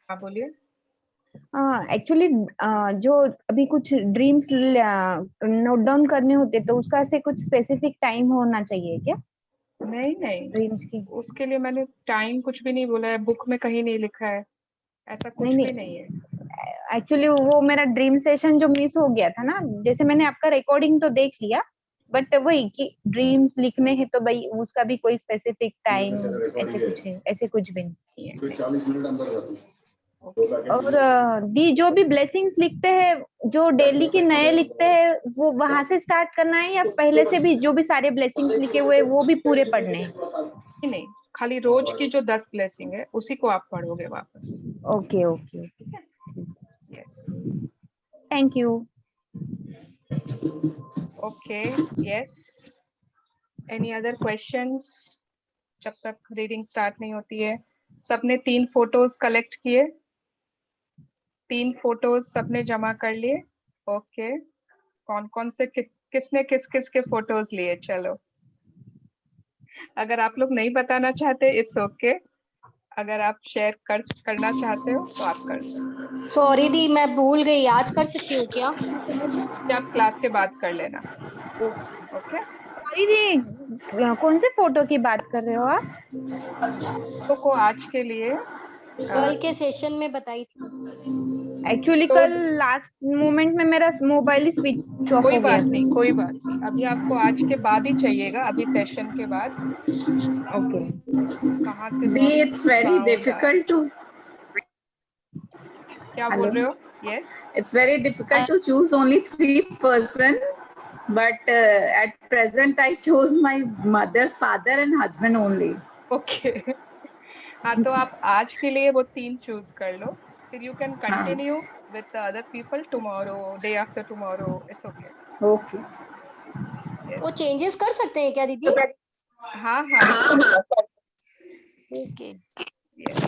हाँ बोलिए। एक्चुअली जो अभी कुछ ड्रीम्स नोट डाउन करने होते तो उसका ऐसे कुछ स्पेसिफिक टाइम होना चाहिए क्या नहीं नहीं, ड्रीम्स की? उसके लिए मैंने टाइम कुछ भी नहीं बोला है, बुक में कहीं नहीं लिखा है, ऐसा नहीं कुछ भी नहीं, नहीं है। एक्चुअली वो मेरा ड्रीम सेशन जो मिस हो गया था ना, जैसे मैंने आपका रिकॉर्डिंग तो देख लिया, बट वही कि ड्रीम्स लिखने हैं तो भाई उसका भी कोई स्पेसिफिक टाइम ऐसे कुछ है, ऐसे कुछ भी नहीं है। 40 मिनट अंदर और दी जो भी ब्लेसिंग्स लिखते हैं जो डेली के नए लिखते हैं वो वहां से स्टार्ट करना है या पहले से भी जो भी सारे ब्लेसिंग्स लिखे हुए हैं वो भी पूरे पढ़ने हैं? नहीं नहीं, खाली रोज की जो 10 ब्लेसिंग है उसी को आप पढ़ोगे वापस। Okay okay okay, yes. Thank you. Okay. Yes. Any other questions? जब तक रीडिंग स्टार्ट नहीं होती है। सबने 3 फोटोज कलेक्ट किए? 3 फोटोज सबने जमा कर लिए? ओके। कौन कौन से किसने किस किस के फोटोज लिए? चलो, अगर आप लोग नहीं बताना चाहते इट्स ओके, अगर आप शेयर करना चाहते हो तो आप कर सकते हो। सॉरी दी, मैं भूल गई, आज कर सकती हूँ क्या? या आप क्लास के बाद कर लेना। ओके। ओके। सॉरी दी, कौन से फोटो की बात कर रहे हो आप? तो को आज के लिए कल के सेशन में बताई थी। एक्चुअली तो कल लास्ट मोमेंट में मेरा मोबाइल ही स्विच ऑफ कोई हो गया बात नहीं, था। कोई बात नहीं, अभी आपको आज के बाद ही चाहिएगा, अभी सेशन के बाद। ओके। कहाँ से the box it's very found? Difficult to क्या बोल hello रहे हो? Yes. it's very difficult to choose only 3 person, but at present I chose my mother, father and husband only. Okay. हाँ, तो आप आज के लिए वो 3 चूज कर लो, फिर यू कैन हाँ, continue with other people tomorrow, day after tomorrow, it's okay. okay. वो यस। चेंजेस कर सकते हैं क्या दीदी? हाँ हाँ। ओके। यस।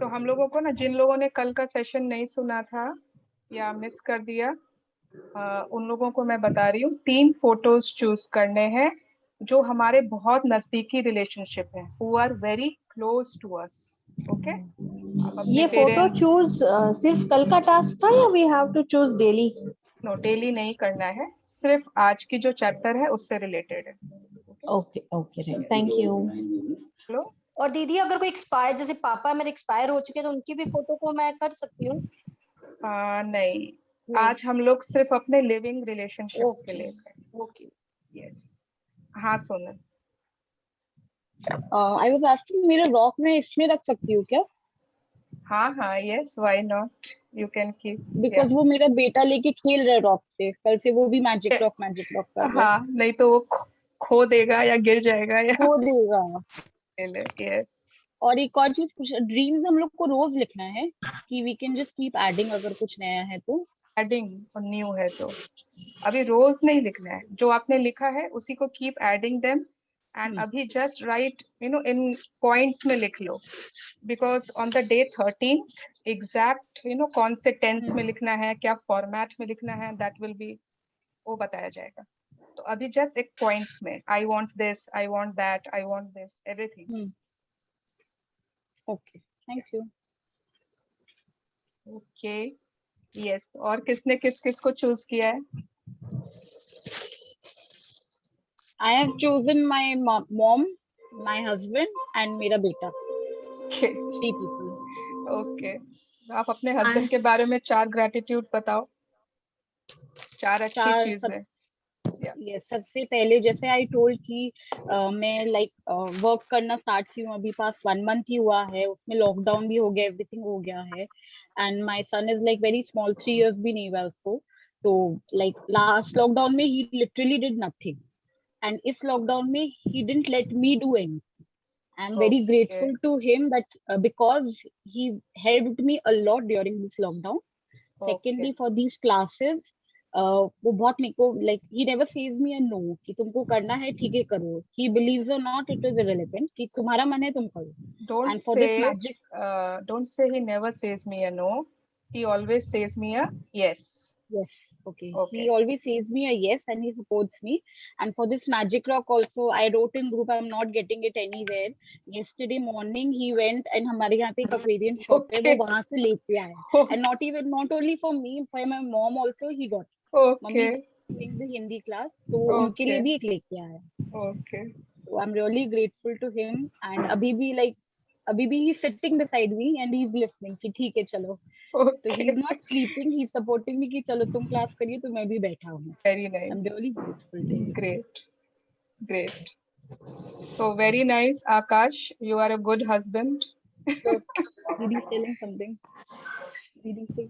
तो हम लोगों को ना, जिन लोगों ने कल का सेशन नहीं सुना था या मिस कर दिया, उन लोगों को मैं बता रही हूँ, 3 फोटोज चूज करने हैं जो हमारे बहुत नजदीकी रिलेशनशिप है, who are very close to us. Okay. आप अपने ये फोटो पेरेंट्स। चूज सिर्फ कल का टास्क था या we have to choose daily? No, daily नहीं करना है, सिर्फ आज की जो चैप्टर है उससे रिलेटेड है। Okay okay, thank you. लो। और दीदी अगर कोई एक्सपायर, जैसे पापा मेरे एक्सपायर हो चुके हैं, तो उनकी भी फोटो को मैं कर सकती हूँ? नहीं, नहीं। आज हम लोग सिर्फ अपने लिविंग रिलेशनशिप्स के ओके लिए करें। ओके। यस। हाँ सोनल। आई वाज आस्किंग, मेरे रॉक में इसमें रख सकती हूँ क्या? हाँ हाँ, yes, why not, you can keep. Because वो मेरा बेटा लेके खेल रहा है रॉक से, कल से वो भी मैजिक रॉक कर रहा है। हाँ, नहीं तो वो खो देगा या गिर जाएगा या खो देगा। यस। और एक और चीज पूछ, ड्रीम्स हम लोग को रोज लिखना है कि we can just keep adding अगर कुछ नया है तो? एडिंग और न्यू है तो अभी रोज नहीं लिखना है, जो आपने लिखा है उसी को कीप एडिंग देम, एंड अभी जस्ट राइट इन पॉइंट्स में लिख लो, because on the day 13 exact कौन से टेंस में लिखना है, क्या फॉर्मेट में लिखना है, दैट विल बी, वो बताया जाएगा। तो अभी जस्ट एक पॉइंट्स में, I want this, I want that, I want this, everything. Okay, thank you. Okay. Yes, और किसने किस किस को चूज किया है? I have chosen my mom, my husband and मेरा बेटा, 3 people. ओके। आप अपने हस्बैंड के बारे में 4 ग्रेटिट्यूड बताओ, 4 अच्छी चीज है। यस, सबसे पहले जैसे आई टोल्ड कि मैं लाइक वर्क करना स्टार्ट की हूँ, अभी पास 1 मंथ ही हुआ है, उसमें लॉकडाउन भी हो गया, एवरीथिंग हो गया है, and my son is like very small, 3 years भी नहीं हुआ उसको। तो लाइक लास्ट लॉकडाउन में he literally did nothing, and इस लॉकडाउन में he didn't let me do any. I am very grateful to him that because he helped me a lot during this lockdown. Secondly for these classes, वो बहुत मेरे को like, he never says me a no कि तुमको करना है ठीक है करो, ही बिलीव्स और नॉट इट इज इररिलेवेंट कि तुम्हारा मन है तुम करो। Don't and for this say, magic, don't say he never says me a no. He always says me a yes. Yes, Okay. Okay. He always says me a yes and he supports me. And for this Magic Rock also, I wrote in group, I'm not getting it anywhere. Yesterday morning he went and हमारे यहाँ पे एक aquarium shop है, वो Okay. वहाँ से लेके आया. And not only for me, for my mom also he got. Mummy is Okay. doing the Hindi class, तो उनके लिए Okay. भी एक लेके आया. Okay. So I'm really grateful to him. And अभी भी he's sitting beside me and he's listening कि ठीक है चलो. So Okay. he's not sleeping, he's supporting me कि चलो तुम क्लास करिए तो मैं भी बैठा हूँ. Very nice. I'm really grateful to him. Great. Great. So very nice, Akash. You are a good husband. So Didi is telling something. Didi say.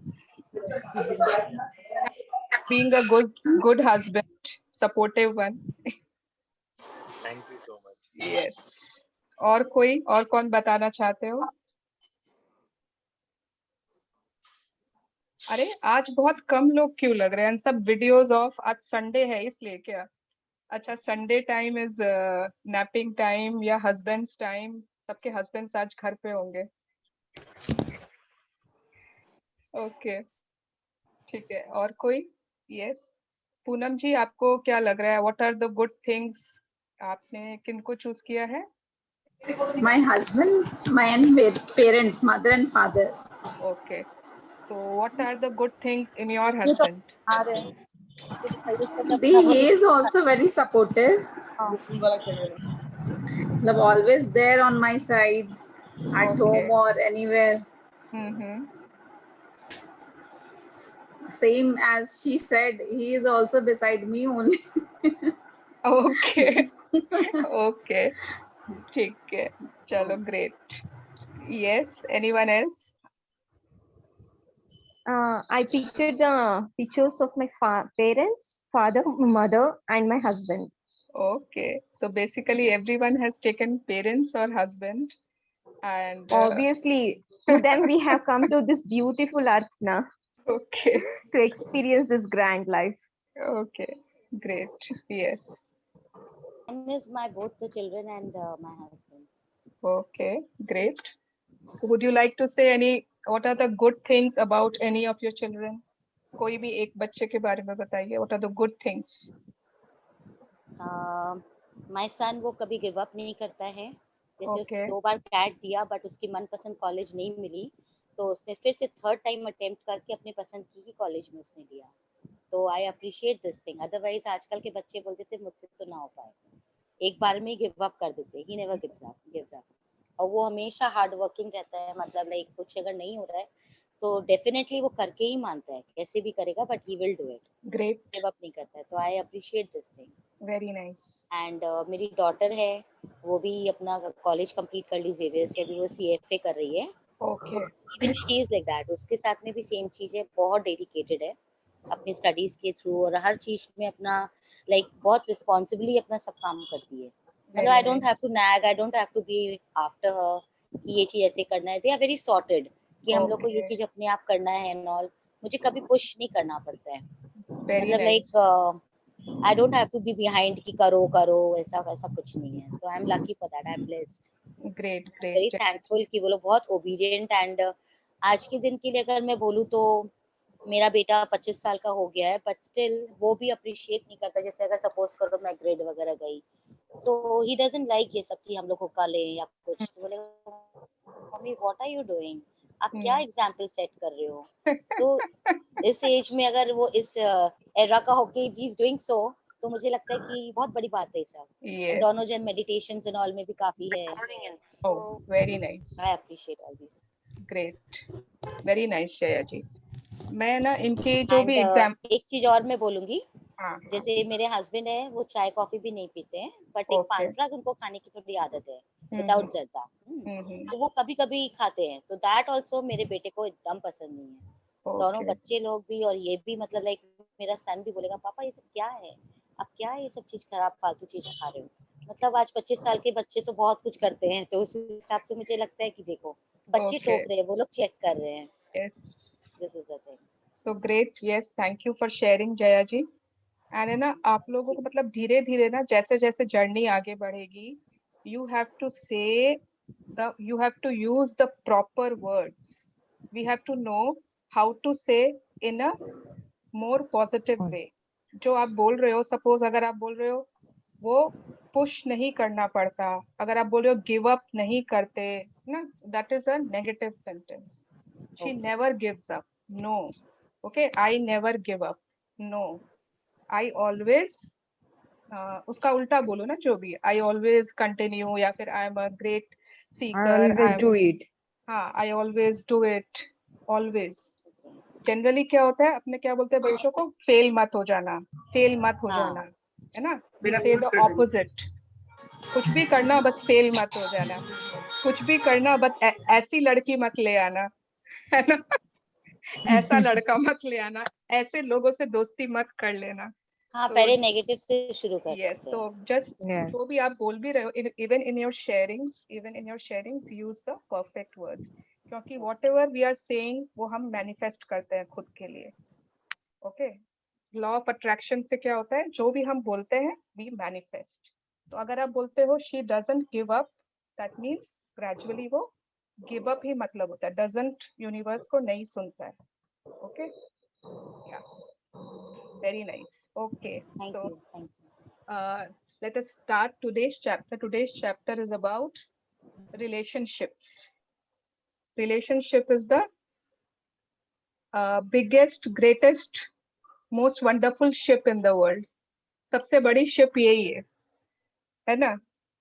Being a good husband, supportive one. Thank you so much. Yes. और कौन बताना चाहते हो? अरे आज बहुत कम लोग क्यों लग रहे हैं? सब वीडियोस ऑफ, आज संडे है इसलिए क्या? अच्छा, Sunday time is napping time या हस्बैंड्स टाइम? सबके हस्बैंड्स आज घर पे होंगे. ओके, ठीक है. और कोई? यस. पूनम जी, आपको क्या लग रहा है? What are the good things? आपने किनको चूज किया है? My husband, my parents, mother and father. Okay. So what are the good things in your husband? He is also very supportive. Love always there on my side, at Okay. home or anywhere. Mm-hmm. Same as she said, he is also beside me only. Okay. Okay. ठीक है. चलो, great. Yes. Anyone else? I pictured the pictures of my parents, father, mother, and my husband. Okay. So basically, everyone has taken parents or husband, and Obviously, to them we have come to this beautiful earth now okay. to experience this grand life. Okay. Great. Yes. One is my both the children and my husband. Okay. Great. Would you like to say what are the good things about any of your children? कोई भी एक बच्चे के बारे में बताइए. What are the good things? My son वो कभी गिव अप नहीं करता है. जैसे Okay. उसने 2 बार कैट दिया बट उसकी मनपसंद कॉलेज नहीं मिली, तो उसने फिर से 3rd टाइम अटेम्प्ट करके अपने पसंद की ही कॉलेज में उसने दिया. तो I appreciate this thing. Otherwise आजकल के बच्चे बोलते थे मुझसे तो ना हो पाएगा, एक बार में गिव अप कर देते. He never gives up. और वो हमेशा हार्ड वर्किंग रहता है. मतलब लाइक कुछ अगर नहीं हो रहा है तो डेफिनेटली वो करके ही मानता है, कैसे भी करेगा but he will do it. Great. Give up नहीं करता है. तो I appreciate this thing. Very nice. And मेरी डॉटर है, वो भी अपना कॉलेज कंप्लीट कर ली जेवियर से. अभी वो CFA कर रही है. Okay. Even she is like that. उसके साथ में भी सेम चीज है. बहुत डेडिकेटेड है अपनी स्टडीज के थ्रू और हर चीज में अपना लाइक बहुत रिस्पॉन्सिबली अपना सब काम करती है. मतलब I don't have to nag, I don't have to be after her कि ये चीज ऐसे करना है. दे आर वेरी सॉर्टेड कि हम लोग को ये Okay. चीज अपने आप करना है एंड ऑल. मुझे कभी पुश नहीं करना पड़ता है. Very मतलब nice. Like I don't have to be behind कि करो करो, ऐसा वैसा कुछ नहीं है. तो I am lucky for that. I am blessed, Great. Very Great. Thankful कि वो लोग बहुत ओबीडिएंट. एंड आज के दिन के लिए अगर मैं बोलूँ तो मेरा बेटा 25 साल का हो गया है बट स्टिल वो भी अप्रिशिएट नहीं करता. जैसे अगर सपोज करो मैं ग्रेड वगैरह गई तो ही डजंट लाइक ये सब कि हम लोग हुक्का लें या कुछ. तो बोले मम्मी व्हाट आर यू डूइंग, आप क्या एग्जाम्पल सेट कर रहे हो. तो इस एज में अगर वो इस एरा का होके ही इज डूइंग सो, तो मुझे लगता है कि बहुत बड़ी बात है सब. Yes. दोनों जन मेडिटेशंस एंड ऑल में भी काफी है. Oh, very nice. I appreciate all this. Great. Very nice, Shreya जी. मैं ना इनके जो भी एग्जाम. एक चीज और मैं बोलूंगी. हाँ. जैसे मेरे हस्बैंड है, वो चाय कॉफी भी नहीं पीते हैं बट एक Okay. पान पराग उनको खाने की थोड़ी आदत है विदाउट जर्दा. तो वो कभी कभी खाते हैं. तो दैट आल्सो मेरे बेटे को एकदम पसंद नहीं है. दोनों Okay. बच्चे लोग भी और ये भी. मतलब लाइक मेरा सन भी बोलेगा पापा ये सब क्या है, आप क्या ये सब चीज खराब फालतू चीज खा रहे हो. मतलब आज 25 साल के बच्चे तो बहुत कुछ करते हैं. तो उस हिसाब से मुझे लगता है कि देखो बच्चे Okay. टोक रहे हैं, वो लोग चेक कर रहे हैं. Yes. This is the thing. So great. Yes. Thank you for sharing, Jaya ji. And है ना, आप लोगों को मतलब धीरे धीरे ना जैसे जैसे जर्नी आगे बढ़ेगी, you have to say you have to use the proper words. We have to know how to say in a more positive way. जो आप बोल रहे हो, सपोज अगर आप बोल रहे हो वो पुश नहीं करना पड़ता, अगर आप बोल रहे हो गिव अप नहीं करते ना, that is a negative sentence. She never gives up, no. Okay, I never give up, no. I always, उसका उल्टा बोलो ना, जो भी, आई ऑलवेज कंटिन्यू, या फिर आई am a great I Sikar, always do it. हाँ, I always do it, always. Generally क्या होता है, अपने क्या बोलते हैं बच्चों को, फेल मत हो जाना, फेल मत हो हाँ। जाना, है ना। वी से द ऑपोजिट, कुछ भी करना बस फेल मत हो जाना, कुछ भी करना बस ऐसी लड़की मत ले आना, है ना, ऐसा लड़का मत ले आना, ऐसे लोगों से दोस्ती मत कर लेना। हाँ, तो पहले नेगेटिव से शुरू करते यस, हैं। तो जस्ट Yes. जो भी आप बोल भी रहे हो, even in your sharings use the perfect words, क्योंकि whatever we are saying वो हम मैनिफेस्ट करते हैं खुद के लिए। ओके, लॉ ऑफ अट्रैक्शन से क्या होता है, जो भी हम बोलते हैं वी मैनिफेस्ट। तो अगर आप बोलते हो she doesn't give up, that means gradually वो गिव अप ही मतलब होता है, डजंट यूनिवर्स को नहीं सुनता है। Okay, very nice. Okay, thank so you, thank you. let us start today's chapter. Today's chapter is about relationships. Relationship is the biggest, greatest, most wonderful ship in the world. सबसे बड़ी ship यही है ना।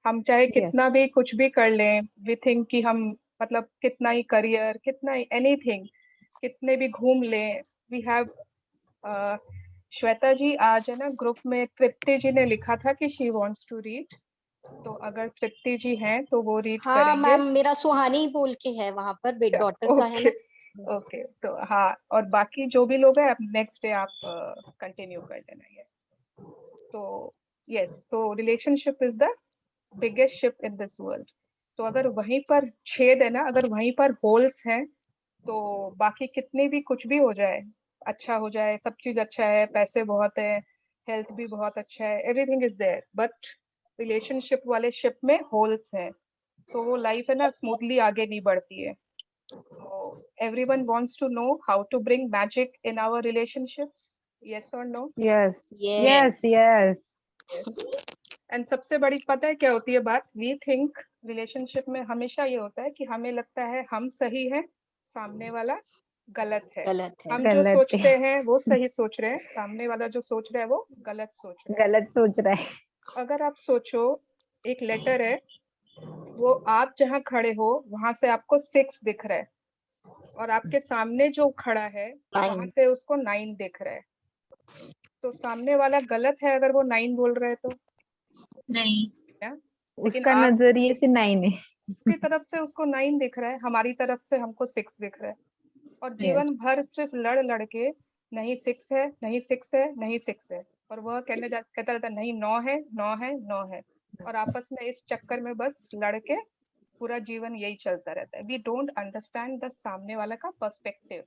हम चाहे कितना भी कुछ भी कर लें, वी थिंक कि हम मतलब कितना ही करियर, कितना ही एनीथिंग, कितने भी घूम लें, वी हैव। श्वेता जी आज है ना ग्रुप में तृप्ति जी ने लिखा था कि शी वांट्स टू रीड, तो अगर तृप्ति जी हैं तो वो रीड हाँ करेंगे। मैम, मेरा सुहानी बोल के है वहां पर, बेट डॉटर का है ओके ना। ओके, तो हाँ, और बाकी जो भी लोग हैं नेक्स्ट डे आप कंटिन्यू कर लेना। यस, तो यस, तो relationship is the biggest ship in this world. तो अगर वहीं पर छेद है ना, अगर वहीं पर होल्स हैं, तो बाकी कितने भी कुछ भी हो जाए, अच्छा हो जाए, सब चीज अच्छा है, पैसे बहुत है, हेल्थ भी बहुत अच्छा है, everything is there, but relationship वाले शिप में होल्स हैं, तो वो लाइफ है ना स्मूथली आगे नहीं बढ़ती है। So everyone wants to know how to bring magic in our relationships. Yes or no? Yes. Yes. Yes. Yes. Yes. And सबसे बड़ी पता है क्या होती है बात, we think रिलेशनशिप में हमेशा ये होता है कि हमें लगता है हम सही हैं, सामने वाला गलत है। गलत है। हम जो गलत सोचते है। हैं वो सही सोच रहे हैं, सामने वाला जो सोच रहा है वो गलत सोच रहा है। गलत सोच रहा है। अगर आप सोचो, एक लेटर है, वो आप जहाँ खड़े हो वहां से आपको 6 दिख रहा है, और आपके सामने जो खड़ा है वहां 9 से उसको 9 दिख रहा है, तो सामने वाला गलत है अगर वो 9 बोल रहा है तो, नहीं, क्या? लेकिन उसका आप नजरिए से 9 है। उसकी तरफ से उसको 9 दिख रहा है, हमारी तरफ से हमको 6 दिख रहा है, और जीवन भर सिर्फ लड़ लड़ के नहीं 6 है, नहीं 6 है, नहीं 6 है, और वह कहता रहता नहीं 9 है, 9 है, 9 है, और आपस में इस चक्कर में बस लड़के पूरा जीवन यही चलता रहता है। वी डोंट अंडरस्टैंड द सामने वाला का पर्सपेक्टिव,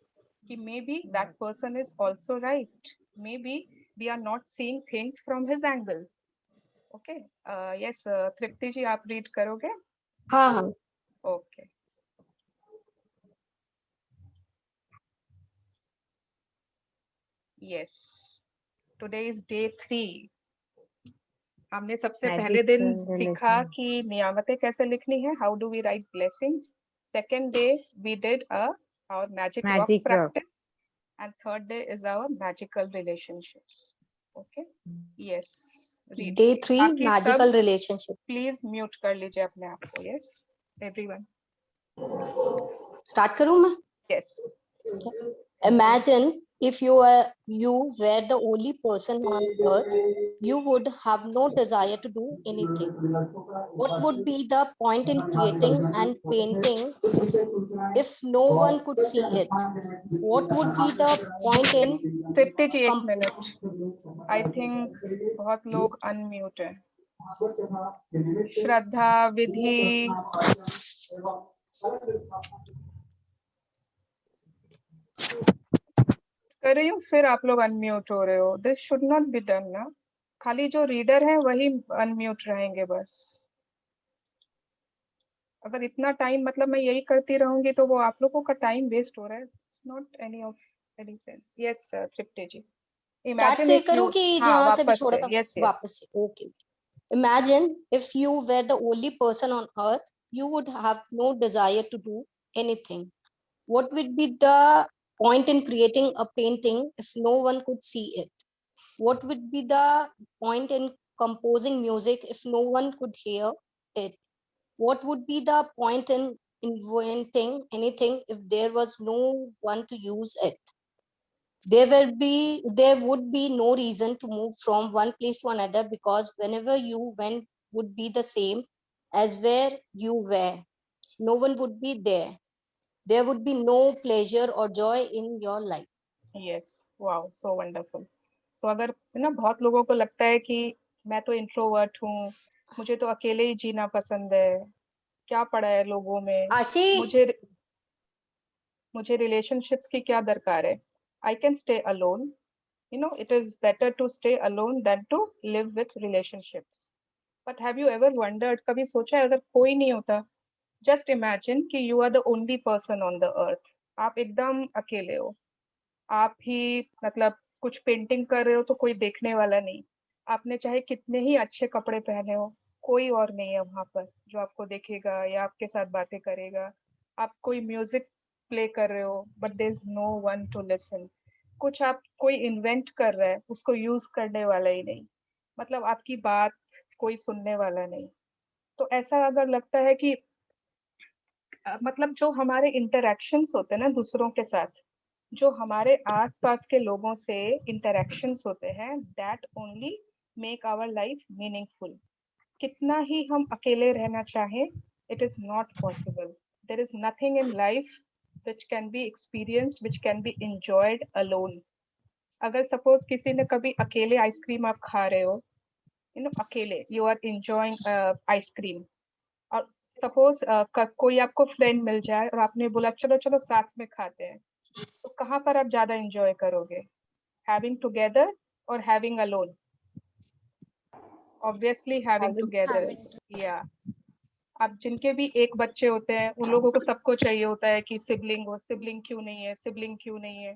कि maybe that person is also right, maybe we are not seeing things from his angle. Okay, yes Tripti ji आप रीड करोगे? हाँ हाँ। Okay, yes, today is day 3। हमने सबसे पहले दिन Magical सीखा relation. कि नियामतें कैसे लिखनी है, how do we write blessings. Second day we did our magic rock Magic rock. practice, and third day is our magical relationships. Okay, yes, read. Day 3 बाकी सब मैजिकल रिलेशनशिप। प्लीज म्यूट कर लीजिए अपने आप को। यस एवरीवन, स्टार्ट करूं मैं? Yes. Imagine if you were the only person on earth, you would have no desire to do anything. What would be the point in creating and painting if no one could see it? What would be the point in तृप्ति जी एक minute, I think बहुत लोग unmute है। श्रद्धा, विधि, कर रही हूँ, फिर आप लोग अनम्यूट हो रहे हो। This should not be done ना, खाली जो रीडर है वही अनम्यूट रहेंगे बस। अगर इतना टाइम मतलब मैं यही करती रहूंगी तो वो आप लोगों का टाइम वेस्ट हो रहा है। It's not any of any sense? Yes, Tripti ji. Start Imagine से if करूं you, कि हाँ जहां से भी वापस छोड़ा से, था? yes yes. वापस से, okay. Imagine if you were the only person on earth, you would have no desire to do anything. What would be the point in creating a painting if no one could see it? What would be the point in composing music if no one could hear it? What would be the point in inventing anything if there was no one to use it? There would be no reason to move from one place to another, because whenever you went would be the same as where you were. No one would be there. There would be no pleasure or joy in your life. Yes, wow, so wonderful. So अगर ना बहुत लोगों को लगता है कि मैं तो इंट्रोवर्ट हूँ, मुझे तो अकेले ही जीना पसंद है, क्या पड़ा है लोगों में, आशी, मुझे मुझे रिलेशनशिप्स की क्या दरकार है? I can stay alone. You know, it is better to stay alone than to live with relationships. But have you ever wondered, कभी सोचा है अगर कोई नहीं होता? Just imagine कि you are the only person on the earth. आप एकदम अकेले हो. आप ही मतलब कुछ पेंटिंग कर रहे हो तो कोई देखने वाला नहीं. आपने चाहे कितने ही अच्छे कपड़े पहने हो, कोई और नहीं है वहां पर जो आपको देखेगा या आपके साथ बातें करेगा. आप कोई म्यूजिक प्ले कर रहे हो, but there is no one to listen. कुछ आप कोई इन्वेंट कर रहा है, उसको यूज करने वाला ही नहीं. मतलब आपकी बात कोई सुनने वाला नहीं. तो ऐसा अगर लगता है कि मतलब जो हमारे इंटरेक्शंस होते हैं ना दूसरों के साथ, जो हमारे आसपास के लोगों से इंटरेक्शंस होते हैं, that only make our life meaningful. कितना ही हम अकेले रहना चाहें, it is not possible. There is nothing in life which can be experienced, which can be enjoyed alone. अगर सपोज किसी ने कभी अकेले आइसक्रीम आप खा रहे हो, यू नो अकेले यू आर एंजॉयिंग आइसक्रीम, और सपोज कोई आपको फ्रेंड मिल जाए और आपने बोला चलो चलो साथ में खाते हैं, तो कहाँ पर आप ज्यादा एंजॉय करोगे? हैविंग टुगेदर और having alone? Obviously having together. या अब जिनके भी एक बच्चे होते हैं, उन लोगों को सबको चाहिए होता है कि सिबलिंग हो. सिबलिंग क्यों नहीं है? सिबलिंग क्यों नहीं है?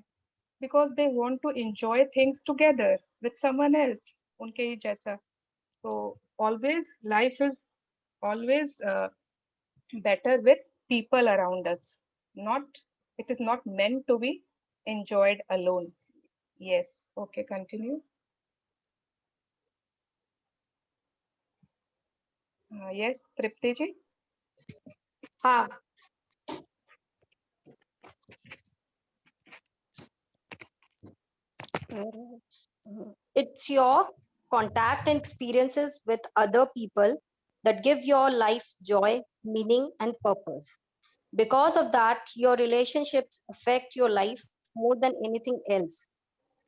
Because they want to enjoy things together with someone else, उनके ही जैसा. तो always life is always better with people around us. Not, it is not meant to be enjoyed alone. Yes, okay, continue. Yes, Tripti ji. हाँ, it's your contact and experiences with other people that give your life joy, meaning, and purpose. Because of that, your relationships affect your life more than anything else.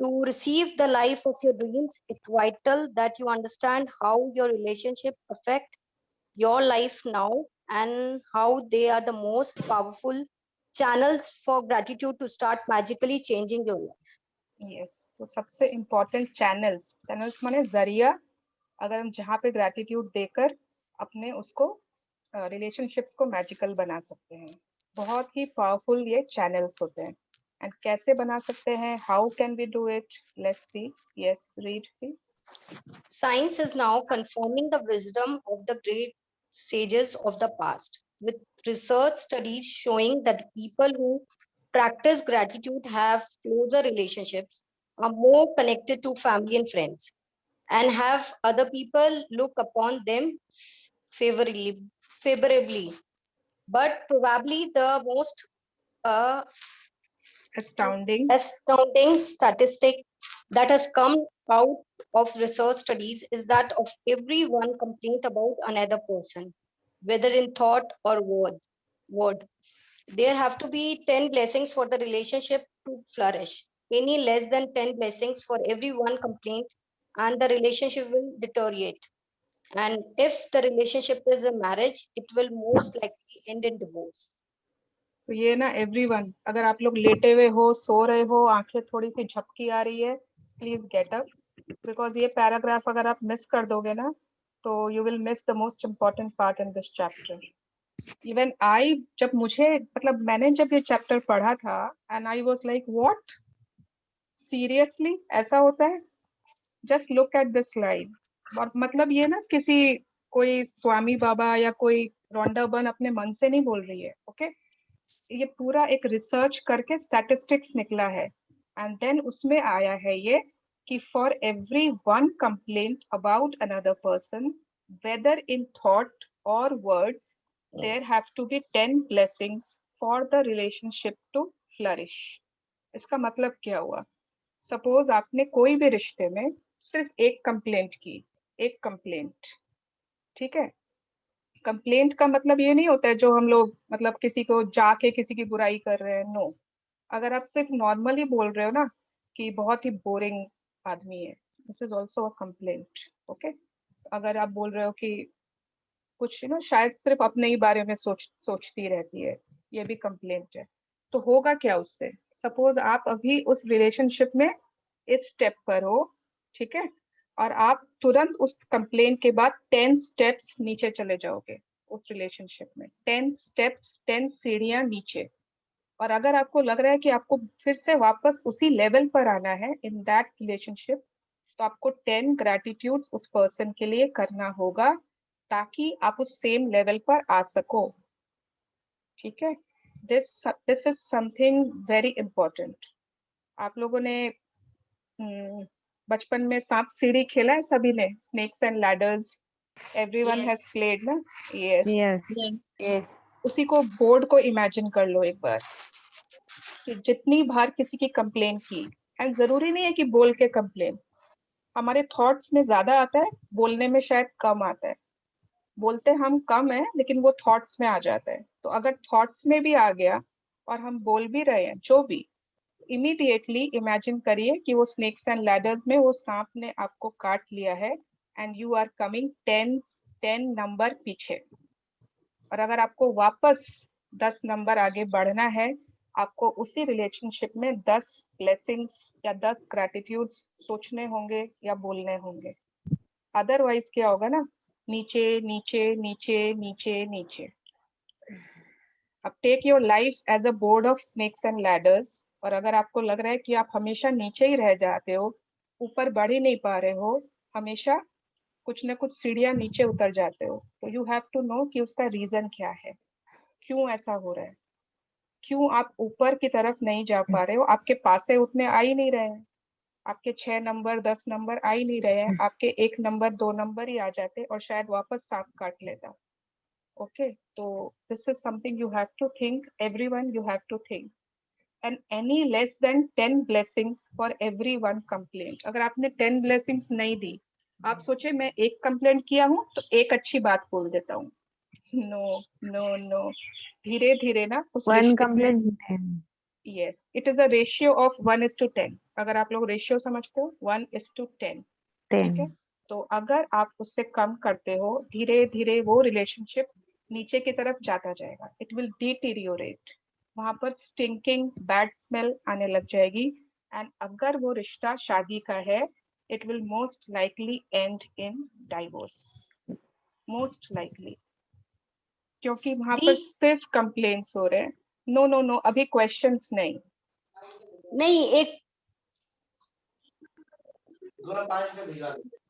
To receive the life of your dreams, it's vital that you understand how your relationship affect your life now and how they are the most powerful channels for gratitude to start magically changing your life. Yes, तो सबसे important channels, channels माने जरिया, अगर हम जहाँ पे gratitude देकर अपने उसको रिलेशनशिप्स को मैजिकल बना सकते हैं. बहुत ही पावरफुल ये चैनल्स होते हैं. एंड कैसे बना सकते हैं? How can we do it? Let's see. Yes, read please. Science is now confirming the wisdom of the great sages of the past, with research studies showing that people who practice gratitude have closer relationships, are more connected to family and friends, and have other people look upon them favorably. But probably the most uh, Astounding. astounding statistic that has come out of research studies is that of every one complaint about another person, whether in thought or word, there have to be 10 blessings for the relationship to flourish. Any less than 10 blessings for every one complaint, and the relationship will deteriorate. And if the relationship is a marriage, it will most likely end in divorce. तो ये ना everyone, अगर आप लोग लेटे हुए हो, सो रहे हो, आंखें थोड़ी सी झपकी आ रही है, प्लीज गेट अप, बिकॉज ये पैराग्राफ अगर आप मिस कर दोगे ना, तो you will miss the most important part in this chapter. Even I, जब मुझे मतलब मैंने जब ये चैप्टर पढ़ा था, and I was like what, seriously ऐसा होता है? Just look at this line. मतलब ये ना किसी कोई स्वामी बाबा या कोई रॉन्डाबन अपने मन से नहीं बोल रही है, ओके? ये पूरा एक रिसर्च करके स्टैटिस्टिक्स निकला है, एंड देन उसमें आया है ये कि for every one complaint about another person, whether in thought और words, there have to be 10 blessings for the relationship to flourish. इसका मतलब क्या हुआ? सपोज आपने कोई भी रिश्ते में सिर्फ एक कंप्लेंट की, एक कंप्लेंट, ठीक है? कंप्लेंट का मतलब ये नहीं होता है जो हम लोग मतलब किसी को जाके किसी की बुराई कर रहे हैं, नो। अगर आप सिर्फ नॉर्मली बोल रहे हो ना कि बहुत ही बोरिंग आदमी है, this is also a complaint, okay? अगर आप बोल रहे हो कि कुछ ना शायद सिर्फ अपने ही बारे में सोचती रहती है, ये भी कंप्लेंट है। तो होगा क्या उससे? सपोज आप अभी उस रिलेशनशिप में इस स्टेप पर हो, ठीक है, और आप तुरंत उस कंप्लेंट के बाद 10 स्टेप्स नीचे चले जाओगे उस रिलेशनशिप में, 10 स्टेप्स, 10 सीढ़ियां नीचे। और अगर आपको लग रहा है कि आपको फिर से वापस उसी लेवल पर आना है इन दैट रिलेशनशिप, तो आपको 10 ग्रेटिट्यूड्स उस पर्सन के लिए करना होगा ताकि आप उस सेम लेवल पर आ सको, ठीक है? This is something very important. आप लोगों ने बचपन में सांप सीढ़ी खेला है सभी ने? Snacks and ladders, everyone has played ना? यस। यस उसी को बोर्ड को इमेजिन कर लो एक बार कि जितनी बार किसी की कंप्लेन की, एंड जरूरी नहीं है कि बोल के कंप्लेन, हमारे थॉट्स में ज्यादा आता है, बोलने में शायद कम आता है। बोलते हम कम है लेकिन वो थॉट्स में आ जाता है। तो अगर थॉट्स में भी आ गया और हम बोल भी रहे हैं जो भी, इमीडिएटली इमेजिन करिए कि वो स्नेक्स एंड लैडर्स में वो सांप ने आपको काट लिया है and you are coming 10 number पीछे। और अगर आपको वापस 10 नंबर आगे बढ़ना है, आपको उसी रिलेशनशिप में 10 ब्लेसिंग्स या 10 ग्रैटिट्यूड्स सोचने होंगे या बोलने होंगे। अदरवाइज क्या होगा ना, नीचे नीचे नीचे नीचे नीचे। अब take your life as a board of snakes and ladders, और अगर आपको लग रहा है कि आप हमेशा नीचे ही रह जाते हो, ऊपर बढ़ ही नहीं पा रहे हो, हमेशा कुछ ना कुछ सीढ़ियां नीचे उतर जाते हो, तो यू हैव टू नो कि उसका रीजन क्या है, क्यों ऐसा हो रहा है, क्यों आप ऊपर की तरफ नहीं जा पा रहे हो। आपके पास से उतने आ ही नहीं रहे हैं, आपके 6 नंबर 10 नंबर आ ही नहीं रहे हैं, आपके 1 नंबर 2 नंबर ही आ जाते और शायद वापस सांप काट लेता। ओके, तो this is something you have to think, everyone you have to think, and any less than 10 blessings for every one complaint. अगर आपने 10 ब्लेसिंग्स नहीं दी, आप सोचे मैं एक कंप्लेंट किया हूँ तो एक अच्छी बात बोल देता हूँ, नो नो नो, धीरे धीरे ना उस वन रिश्ते में, complaint yes, it is a ratio of 1:10। अगर आप लोग रेशियो समझते हो, 1:10, ठीक है? 10 तो अगर आप उससे कम करते हो, धीरे धीरे वो रिलेशनशिप नीचे की तरफ जाता जाएगा, इट विल डिटीरियोरेट, वहां पर स्टिंकिंग बैड स्मेल आने लग जाएगी, एंड अगर वो रिश्ता शादी का है, it will most likely and in divorce, most likely, क्योंकि वहां पर दी सिर्फ कंप्लेन्स हो रहे हैं। नो नो नो, अभी क्वेश्चंस नहीं, नहीं, एक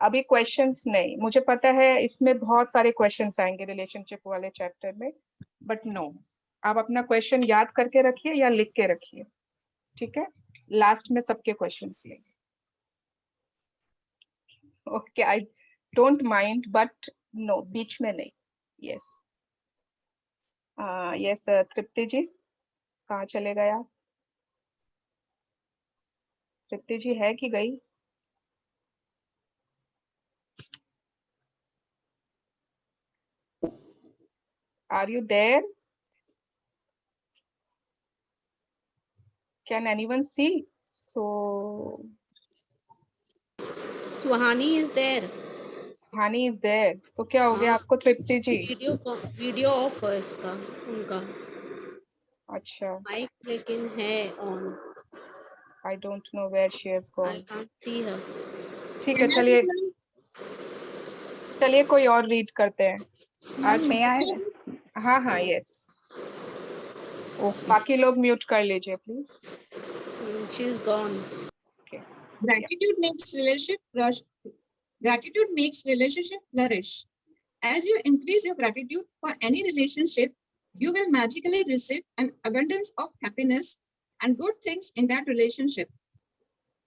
अभी क्वेश्चंस नहीं। मुझे पता है इसमें बहुत सारे क्वेश्चंस आएंगे रिलेशनशिप वाले चैप्टर में, बट नो, आप अपना क्वेश्चन याद करके रखिए या लिख के रखिए, ठीक है? लास्ट में सबके क्वेश्चंस लेंगे, okay? I don't mind, but no, बीच में नहीं। यस, यस तृप्ति जी, कहाँ चले गए आप? तृप्ति जी है कि गई? Are you there? Can anyone see? So Suhani is there. Hani is there, तो क्या हो गया आपको तृप्ति जी? वीडियो ऑफ है इसका, उनका अच्छा, माइक लेकिन है on. I don't know where she has I gone. Can't see her. ठीक है, चलिए चलिए कोई और रीड करते हैं आज। मैं आए हाँ हाँ, यस, ओके बाकी लोग म्यूट कर लीजिए please. She is gone. Okay, Gratitude makes relationship flourish. As you increase your gratitude for any relationship, you will magically receive an abundance of happiness and good things in that relationship.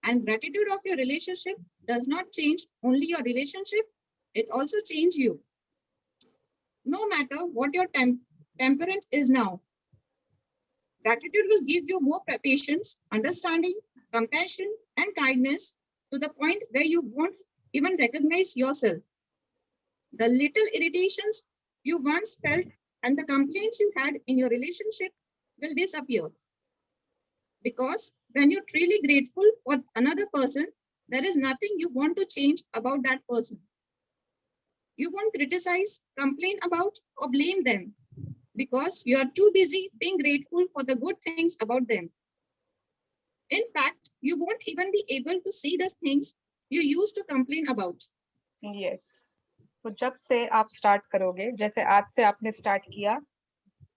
And gratitude of your relationship does not change only your relationship, it also changes you. No matter what your temperament is now, gratitude will give you more patience, understanding, compassion, and kindness to the point where you won't even recognize yourself. The little irritations you once felt and the complaints you had in your relationship will disappear. Because when you're truly grateful for another person, there is nothing you want to change about that person. You won't criticize, complain about, or blame them because you are too busy being grateful for the good things about them. In fact, you won't even be able to see the things you used to complain about. Yes. तो जब से आप start करोगे, जैसे आज से आपने start किया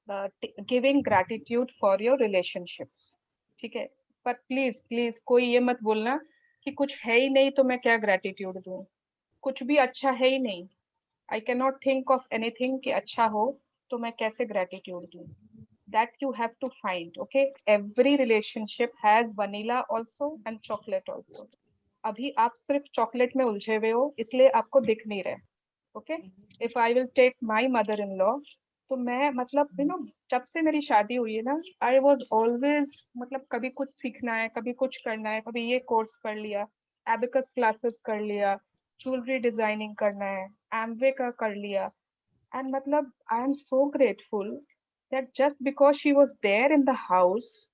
giving gratitude for your relationships, ठीक है, पर प्लीज प्लीज कोई ये मत बोलना कि कुछ है ही नहीं तो मैं क्या ग्रैटिट्यूड दूं, कुछ भी अच्छा है ही नहीं, आई can not think of anything कि अच्छा हो तो मैं कैसे ग्रैटिट्यूड दूं. That you have to find. Okay, every relationship has vanilla also and chocolate also. अभी आप सिर्फ चॉकलेट में उलझे हुए हो इसलिए आपको दिख नहीं रहा. Okay, if I will take my mother in law, तो मैं मतलब जब से मेरी शादी हुई है ना, आई वाज ऑलवेज मतलब कभी कुछ सीखना है, कभी कुछ करना है, कभी ये कोर्स कर लिया, एबिकस क्लासेस कर लिया, ज्वेलरी डिजाइनिंग करना है, एमवे का कर लिया, एंड मतलब I am so grateful that just because she was there in the house,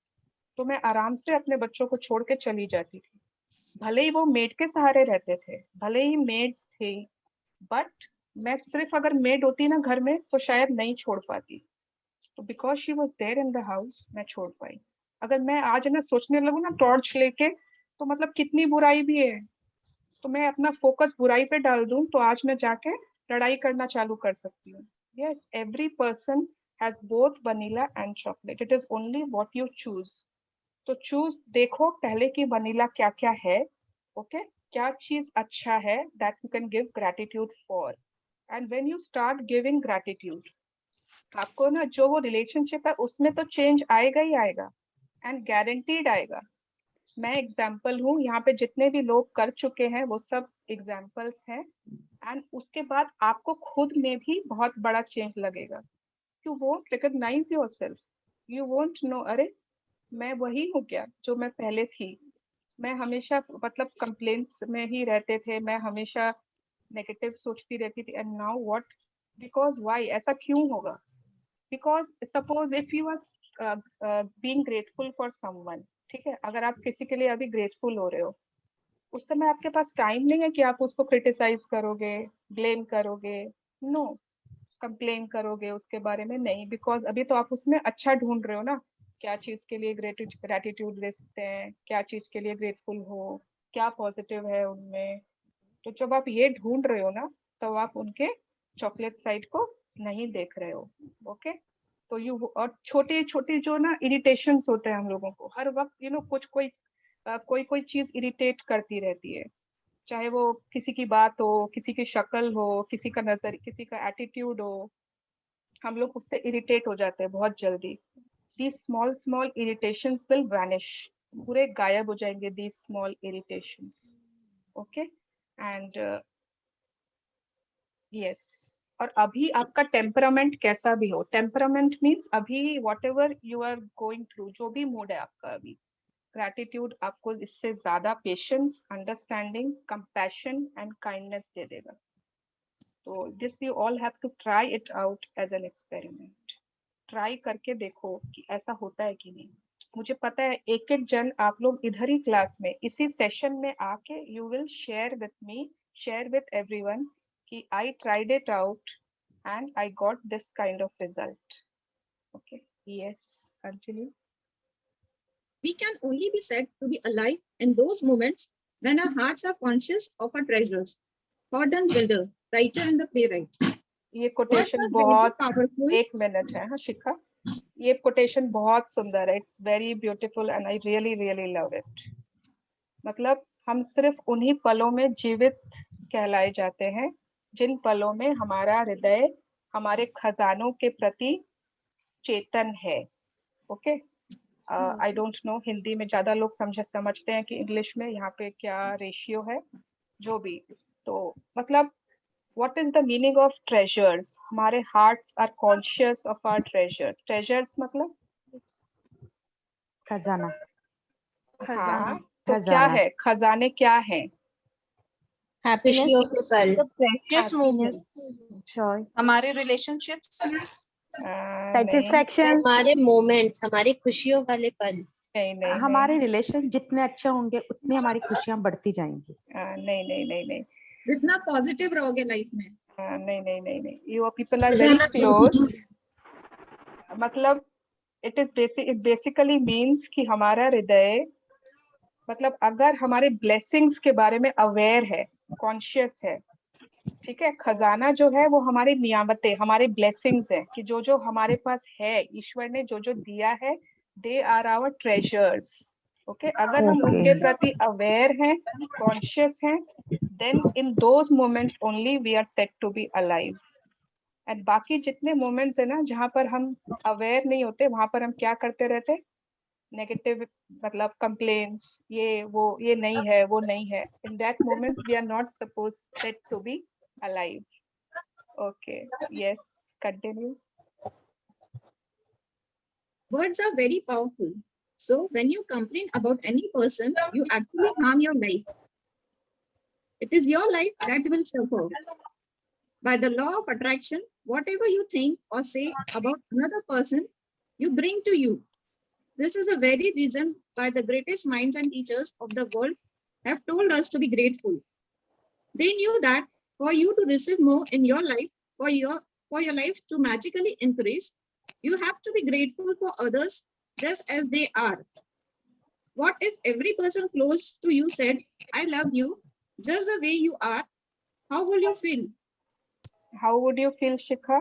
तो मैं आराम से अपने बच्चों को छोड़ के चली जाती थी. भले ही वो मेड के सहारे रहते थे, भले ही मेड्स थे, बट मैं सिर्फ अगर मेड होती ना घर में तो शायद नहीं छोड़ पाती. तो because she was there in the house मैं छोड़ पाई. अगर मैं आज ना सोचने लगूं ना टॉर्च लेके, तो मतलब कितनी बुराई भी है, तो मैं अपना फोकस बुराई पे डाल दूं तो आज मैं जाके लड़ाई करना चालू कर सकती हूँ. Yes, every person has both vanilla and chocolate, it is only what you choose. तो चूज देखो पहले की वनीला क्या क्या है, ओके, क्या चीज अच्छा है that you can give gratitude for. And when you start giving gratitude, आपको ना जो वो रिलेशनशिप है उसमें तो चेंज आएगा ही आएगा, एंड गारंटीड आएगा. मैं एग्जाम्पल हूँ, यहाँ पे जितने भी लोग कर चुके हैं वो सब एग्जाम्पल्स हैं. एंड उसके बाद आपको खुद में भी बहुत बड़ा चेंज लगेगा. You won't recognise yourself, you won't know, अरे मैं वही हूँ क्या जो मैं पहले थी. मैं हमेशा मतलब कंप्लेंट्स में ही रहते थे, मैं हमेशा नेगेटिव सोचती रहती थी, and now what, because why, ऐसा क्यों होगा? Because suppose if you are being grateful for someone, ठीक है, अगर आप किसी के लिए अभी ग्रेटफुल हो रहे हो, उस समय आपके पास टाइम नहीं है कि आप उसको क्रिटिसाइज करोगे, ब्लेम करोगे, नो, कंप्लेन करोगे उसके बारे में, नहीं, बिकॉज अभी तो आप उसमें अच्छा ढूंढ रहे हो ना, क्या चीज के लिए ग्रेटिट्यूड दे सकते हैं, क्या चीज के लिए ग्रेटफुल हो, क्या पॉजिटिव है उनमें. तो जब आप ये ढूंढ रहे हो ना, तो आप उनके चॉकलेट साइड को नहीं देख रहे हो. ओके, तो यू, और छोटी छोटी जो ना इरिटेशंस होते हैं हम लोगों को हर वक्त, कुछ कोई चीज इरिटेट करती रहती है, चाहे वो किसी की बात हो, किसी की शक्ल हो, किसी का नजर, किसी का एटीट्यूड हो, हम लोग उससे इरिटेट हो जाते हैं बहुत जल्दी. These small irritations will vanish, पूरे गायब हो जाएंगे these small irritations. Okay, and yes, और अभी आपका टेम्परामेंट कैसा भी हो, टेम्परामेंट मीन्स अभी whatever you are going through, जो भी मूड है आपका अभी, ग्रैटिट्यूड आपको इससे ज्यादा patience, understanding, compassion and kindness दे देगा. तो this you all have to try it out as an experiment. Try करके देखो कि ऐसा होता है कि नहीं. मुझे पता है एक एक जन आप लोग इधर ही क्लास में इसी सेशन में आके you will share with me, share with everyone कि I tried it out and I got this kind of result. Okay, yes Anjali. We can only be said to be alive in those moments when our hearts are conscious of our treasures. Gordon Wilder, writer and the playwright. ये quotation बहुत, एक minute है, हाँ शिखा, ये quotation बहुत सुंदर है, it's very beautiful and I really really love it. मतलब हम सिर्फ उन्हीं पलों में जीवित कहलाए जाते हैं जिन पलों में हमारा हृदय हमारे खजानों के प्रति चेतन है। Okay, I don't no Hindi में ज्यादा लोग समझते हैं कि इंग्लिश में यहाँ पे क्या रेशियो है, जो भी। तो मतलब what is the meaning of treasures? हमारे hearts are conscious of our treasures. Treasures मतलब खजाना। हाँ, तो क्या है खजाने, क्या है? खुशियों के पल, प्रेशियस मोमेंट्स, हमारे रिलेशनशिप्स, नहीं सेटिस्फैक्शन, हमारे मोमेंट्स, हमारी खुशियों वाले पल। नहीं नहीं हमारे रिलेशन जितने अच्छे होंगे उतनी हमारी खुशियां बढ़ती जाएंगी। नहीं नहीं नहीं नहीं जितना पॉजिटिव रहोगे लाइफ में। नहीं नहीं नहीं नहीं, your people are very close. मतलब it basically means कि हमारा हृदय, मतलब अगर हमारे blessings के बारे में aware है, conscious है, ठीक है। खजाना जो है वो हमारी नियामतें, हमारे ब्लेसिंग्स है कि जो जो हमारे पास है, ईश्वर ने जो जो दिया है, they are our treasures. Okay, अगर हम उनके प्रति अवेयर हैं, कॉन्शियस हैं, then in those moments only we are set to be alive. And बाकी जितने मोमेंट्स है ना जहाँ पर हम अवेयर नहीं होते, वहां पर हम क्या करते रहते, नेगेटिव मतलब कंप्लेन्स, ये नहीं है, वो नहीं है। In that moments we are not suppose set to be alive. Okay, yes, continue. Words are very powerful. So when you complain about any person, you actually harm your life. It is your life that will suffer. By the law of attraction, whatever you think or say about another person, you bring to you. This is the very reason why the greatest minds and teachers of the world have told us to be grateful. They knew that for you to receive more in your life, for your life to magically increase, you have to be grateful for others just as they are. What if every person close to you said, I love you just the way you are? How will you feel? How would you feel, Shikha,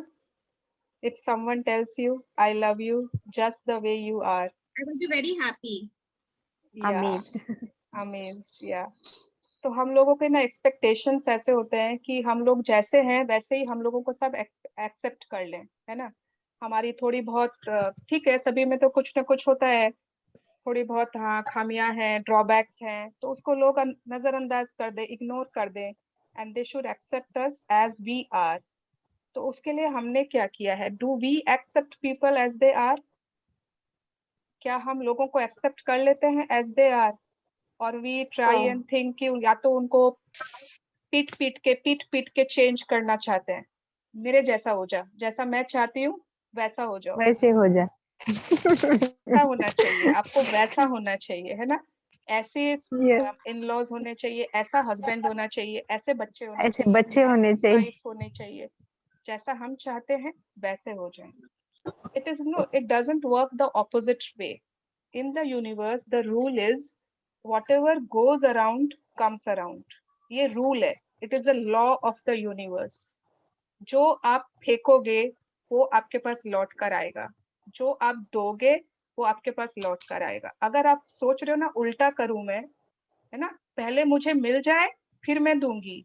if someone tells you, I love you just the way you are? I will be very happy. Yeah. Amazed, yeah. तो हम लोगों के ना expectations ऐसे होते हैं कि हम लोग जैसे हैं वैसे ही हम लोगों को सब एक्सेप्ट कर लें, है ना। हमारी थोड़ी बहुत ठीक है, सभी में तो कुछ ना कुछ होता है, थोड़ी बहुत हाँ खामियां हैं, ड्रॉबैक्स हैं, तो उसको लोग नजरअंदाज कर दे, इग्नोर कर दे, and they should accept us as we are. तो उसके लिए हमने क्या किया है, do we accept people as they are? क्या हम लोगों को एक्सेप्ट कर लेते हैं एज दे आर, और वी ट्राई एंड थिंक कि या तो उनको पीट पीट के चेंज करना चाहते हैं, मेरे जैसा हो जा, जैसा मैं चाहती हूँ वैसा हो जाओ, वैसे हो जाए, वैसा होना चाहिए, आपको वैसा होना चाहिए, है ना। ऐसे इन लॉज होने चाहिए, ऐसा हस्बैंड होना चाहिए, ऐसे बच्चे होने ऐसे चाहिए, बच्चे होने चाहिए, वाइफ होने चाहिए, जैसा हम चाहते हैं वैसे हो जाए। it doesn't work the opposite way. In the universe the rule is whatever goes around comes around. ये रूल है, it is a law of the universe. जो आप फेंकोगे वो आपके पास लौट कर आएगा, जो आप दोगे वो आपके पास लौट कर आएगा। अगर आप सोच रहे हो ना उल्टा करूं मैं, है ना, पहले मुझे मिल जाए फिर मैं दूंगी,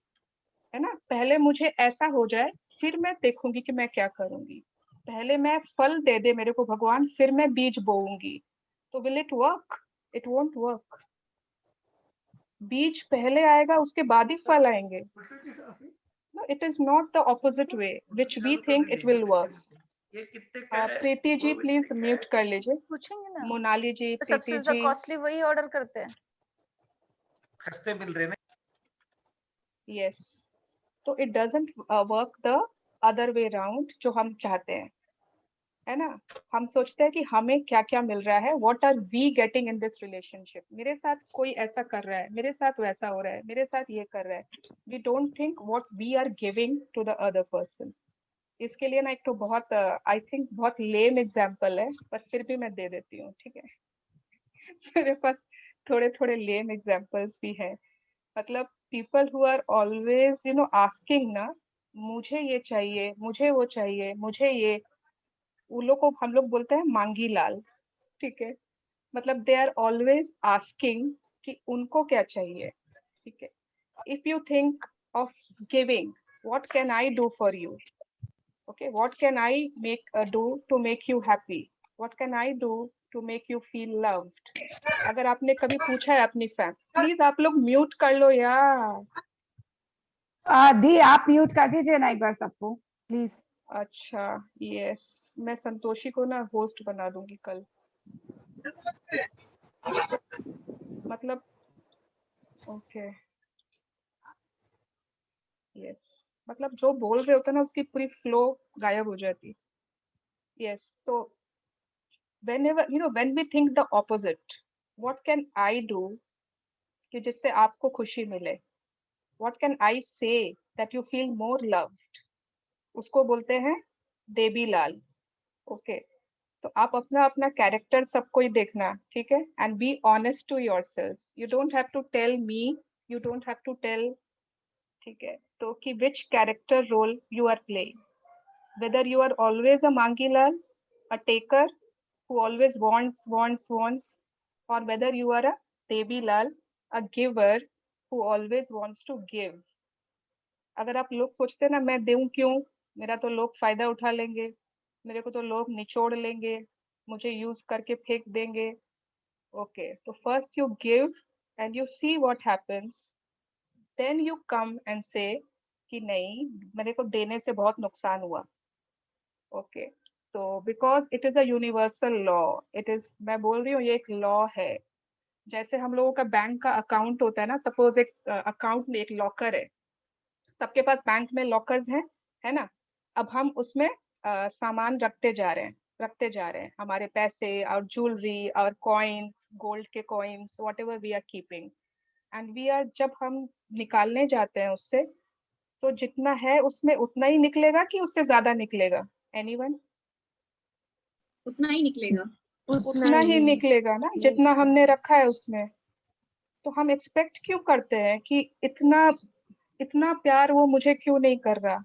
है ना, पहले मुझे ऐसा हो जाए फिर मैं देखूंगी कि मैं क्या करूंगी, पहले मैं फल दे दे मेरे को भगवान फिर मैं बीज बोऊंगी, तो will it work? It won't work. बीज पहले आएगा उसके बाद ही फल आएंगे। No, it is not the opposite way which we think it will work. Preeti ji please mute कर लीजिए। पूछेंगे ना, मोनाली जी, तो प्रीति सबसे जी, कॉस्टली वही ऑर्डर करते हैं। सस्ते मिल रहे हैं। यस, तो it doesn't work the other way round जो हम चाहते हैं, है ना। हम सोचते हैं कि हमें क्या क्या मिल रहा है, what are we getting in this relationship, मेरे साथ कोई ऐसा कर रहा है, मेरे साथ वैसा हो रहा है, मेरे साथ ये कर रहा है। We don't think what we are giving to the other person. इसके लिए ना एक तो बहुत आई थिंक बहुत लेम एग्जाम्पल है, पर फिर भी मैं दे देती हूँ, ठीक है। मेरे पास थोड़े थोड़े लेम एग्जाम्पल्स भी है। मतलब people who are always asking ना, मुझे ये चाहिए, मुझे वो चाहिए, मुझे ये, उन लोग को हम लोग बोलते हैं मांगी लाल, ठीक है। मतलब दे आर ऑलवेज आस्किंग कि उनको क्या चाहिए, ठीक है. If you think of giving, what can I do for you? Okay, what can I do to make you happy? What can I do to make you feel loved? अगर आपने कभी पूछा है अपनी प्लीज आप लोग म्यूट कर लो यार. दी आप म्यूट कर दीजिए ना एक बार सबको प्लीज. अच्छा, यस, मैं संतोषी को ना होस्ट बना दूंगी कल. मतलब ओके, यस, मतलब जो बोल रहे होते ना उसकी पूरी फ्लो गायब हो जाती. यस, तो whenever when we think the opposite, what can I do कि जिससे आपको खुशी मिले? What can I say that you feel more loved? उसको बोलते हैं देबी लाल. ओके, तो आप अपना अपना कैरेक्टर सबको ही देखना, ठीक है, and be honest to yourselves. You don't have to tell me, you don't have to tell, ठीक है, तो कि which character role you are playing. Whether you are always a Mangi Lal, a taker who always wants, or whether you are a Devi Lal, a giver who always wants to give. अगर आप लोग सोचते हैं ना मैं दूं क्यों, मेरा तो लोग फायदा उठा लेंगे, मेरे को तो लोग निचोड़ लेंगे, मुझे यूज करके फेंक देंगे. ओके, तो first you give and you see what happens, then you come and say कि नहीं मेरे को देने से बहुत नुकसान हुआ. ओके, तो because it is a universal law, it is, मैं बोल रही हूँ ये एक लॉ है. जैसे हम लोगों का बैंक का अकाउंट होता है ना, सपोज एक अकाउंट में एक लॉकर है, सबके पास बैंक में लॉकर्स हैं, है ना. अब हम उसमें सामान रखते जा रहे हैं हमारे पैसे और ज्वेलरी और कॉइन्स, गोल्ड के coins, whatever we are keeping, and we are, जब हम निकालने जाते हैं उससे, तो जितना है उसमें उतना ही निकलेगा कि उससे ज्यादा निकलेगा? एनीवन? उतना ही निकलेगा. उतना ही निकलेगा ना जितना हमने रखा है उसमें. तो हम एक्सपेक्ट क्यों करते हैं कि इतना प्यार वो मुझे क्यों नहीं कर रहा,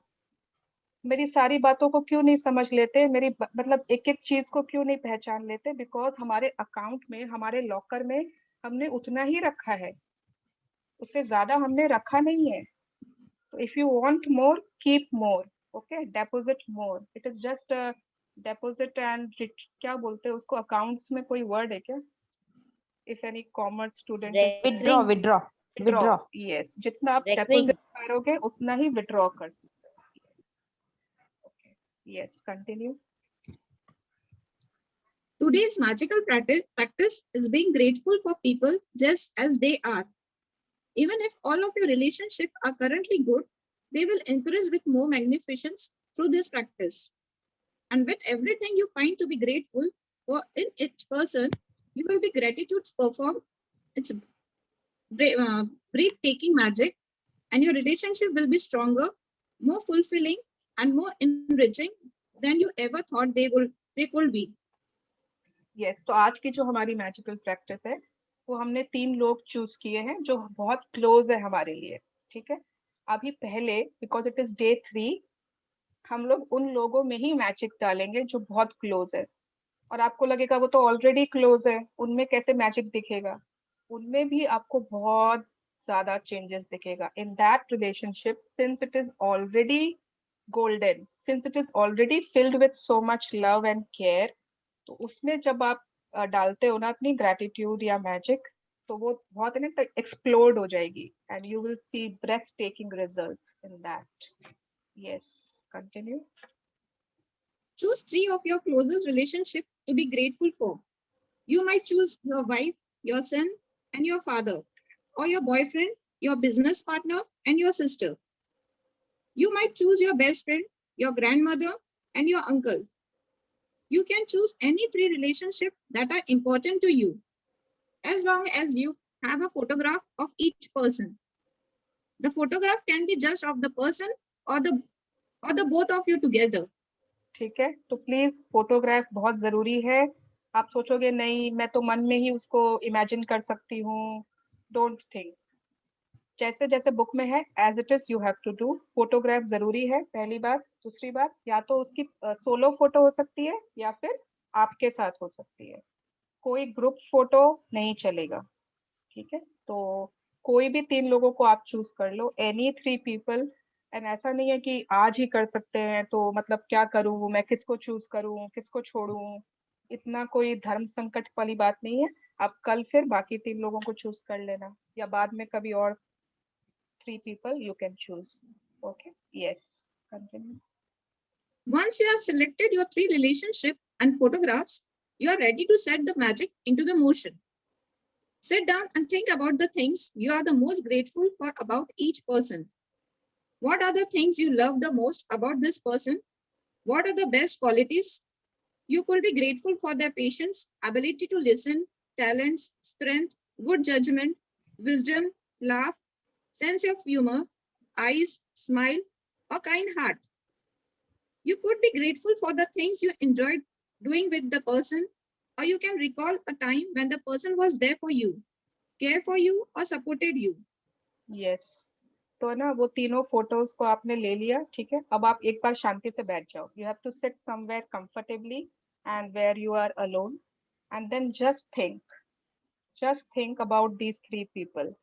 मेरी सारी बातों को क्यों नहीं समझ लेते, मेरी मतलब एक एक चीज को क्यों नहीं पहचान लेते? बिकॉज हमारे अकाउंट में, हमारे लॉकर में हमने उतना ही रखा है, उससे ज्यादा हमने रखा नहीं है. तो if you want more, keep more. Okay, deposit more. It is just deposit and क्या बोलते हैं उसको, अकाउंट्स में कोई वर्ड है क्या? If any commerce student, withdraw. Yes, जितना आप डेपोजिट करोगे उतना ही विड्रॉ कर सकते हो. Yes, continue. Today's magical practice is being grateful for people just as they are. Even if all of your relationships are currently good, they will increase with more magnificence through this practice. And with everything you find to be grateful for in each person, you will be gratitude's perform its breathtaking magic, and your relationship will be stronger, more fulfilling, and more enriching than you ever thought they could be. Yes, तो आज की जो हमारी magical practice है वो हमने 3 लोग choose किए हैं जो बहुत क्लोज है हमारे लिए, ठीक है. अभी पहले, बिकॉज इट इज डे 3, हम लोग उन लोगों में ही मैजिक डालेंगे जो बहुत क्लोज है. और आपको लगेगा वो तो ऑलरेडी क्लोज है, उनमें कैसे मैजिक दिखेगा? उनमें भी आपको बहुत ज्यादा चेंजेस दिखेगा in that relationship, since it is already golden, since it is already filled with so much love and care. तो उसमें जब आप डालते हो ना अपनी ग्रेटिट्यूड या मैजिक, तो वो बहुत है ना एक्सप्लोड हो जाएगी, and you will see breathtaking results in that. Yes, continue. Choose 3 of your closest relationship to be grateful for. You might choose your wife, your son, and your father, or your boyfriend, your business partner, and your sister. You might choose your best friend, your grandmother, and your uncle. You can choose any 3 relationships that are important to you, as long as you have a photograph of each person. The photograph can be just of the person or the both of you together. ठीक है, तो please photograph बहुत जरूरी है. आप सोचोगे नहीं मैं तो मन में ही उसको इमेजिन कर सकती हूँ, डोंट थिंक. जैसे जैसे बुक में है as it is you have to do. Photograph जरूरी है, पहली बात. दूसरी बात, या तो उसकी सोलो फोटो हो सकती है या फिर आपके साथ हो सकती है, कोई ग्रुप फोटो नहीं चलेगा, ठीक है. तो कोई भी 3 लोगों को आप चूज कर लो, एनी 3 पीपल। एंड ऐसा नहीं है कि आज ही कर सकते हैं, तो मतलब क्या करूं मैं, किसको चूज करूं, किसको छोड़ूं, इतना कोई धर्म संकट वाली बात नहीं है। आप कल फिर बाकी 3 लोगों को चूज कर लेना, या बाद में कभी और 3 people you can choose. Okay, yes, continue. Once you have selected your 3 relationship and photographs, you are ready to set the magic into the motion. Sit down and think about the things you are the most grateful for about each person. What are the things you love the most about this person? What are the best qualities? You could be grateful for their patience, ability to listen, talents, strength, good judgment, wisdom, laugh, sense of humor, eyes, smile, or kind heart. You could be grateful for the things you enjoyed doing with the person, or you can recall a time when the person was there for you, care for you, or supported you. Yes. तो ना वो तीनों photos को आपने ले लिया, ठीक है। अब आप एक बार शांति से बैठ जाओ। You have to sit somewhere comfortably and where you are alone, and then just think about these 3 people.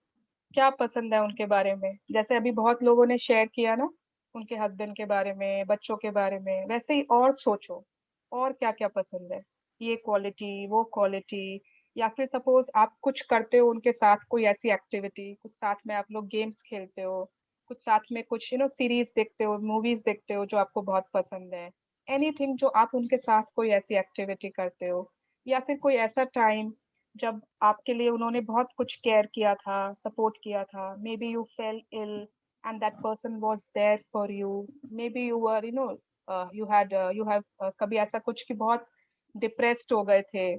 क्या पसंद है उनके बारे में, जैसे अभी बहुत लोगों ने शेयर किया ना उनके हस्बैंड के बारे में, बच्चों के बारे में, वैसे ही और सोचो और क्या क्या पसंद है, ये क्वालिटी वो क्वालिटी। या फिर सपोज आप कुछ करते हो उनके साथ, कोई ऐसी एक्टिविटी, कुछ साथ में आप लोग गेम्स खेलते हो, कुछ साथ में कुछ सीरीज देखते हो, मूवीज देखते हो जो आपको बहुत पसंद है, एनीथिंग जो आप उनके साथ कोई ऐसी एक्टिविटी करते हो। या फिर कोई ऐसा टाइम जब आपके लिए उन्होंने बहुत कुछ केयर किया था, सपोर्ट किया था, maybe you fell ill and that person was there for you, maybe you were you have कभी ऐसा कुछ कि बहुत डिप्रेस्ड हो गए थे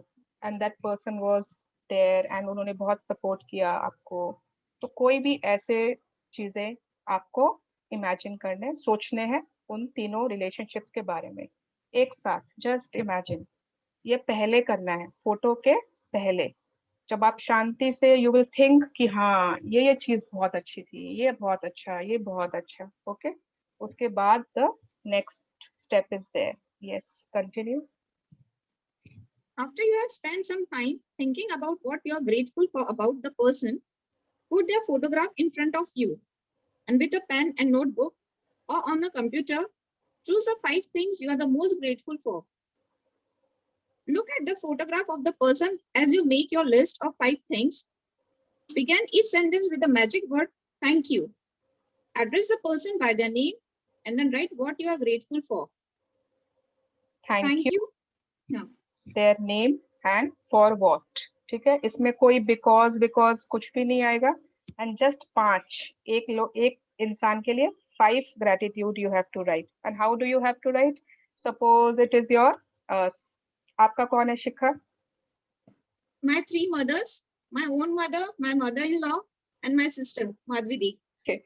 and that person was there and उन्होंने बहुत सपोर्ट किया आपको। तो कोई भी ऐसे चीजें आपको इमेजिन करने, सोचने हैं उन तीनों रिलेशनशिप्स के बारे में एक साथ। जस्ट इमेजिन, ये पहले करना है, फोटो के पहले, जब आप शांति से यू विल थिंक कि हाँ ये चीज बहुत अच्छी थी, ये बहुत अच्छा, ये बहुत अच्छा। ओके, उसके बाद the next step is there. Yes, continue. After you have spent some time thinking about what you are grateful for about the person, put their photograph in front of you, and with a pen and notebook or on a computer, choose the 5 things you are the most grateful for. Look at the photograph of the person as you make your list of 5 things. Begin each sentence with the magic word, thank you. Address the person by their name and then write what you are grateful for. Thank you. Yeah. Their name and for what, ठीक है। इसमें कोई because कुछ भी नहीं आएगा। And just 5, एक इंसान के लिए 5 gratitude you have to write. And how do you have to write? Suppose it is your, आपका कौन है शिखर? My 3 mothers, my own mother, my mother-in-law, and my sister, Madhvi. Okay.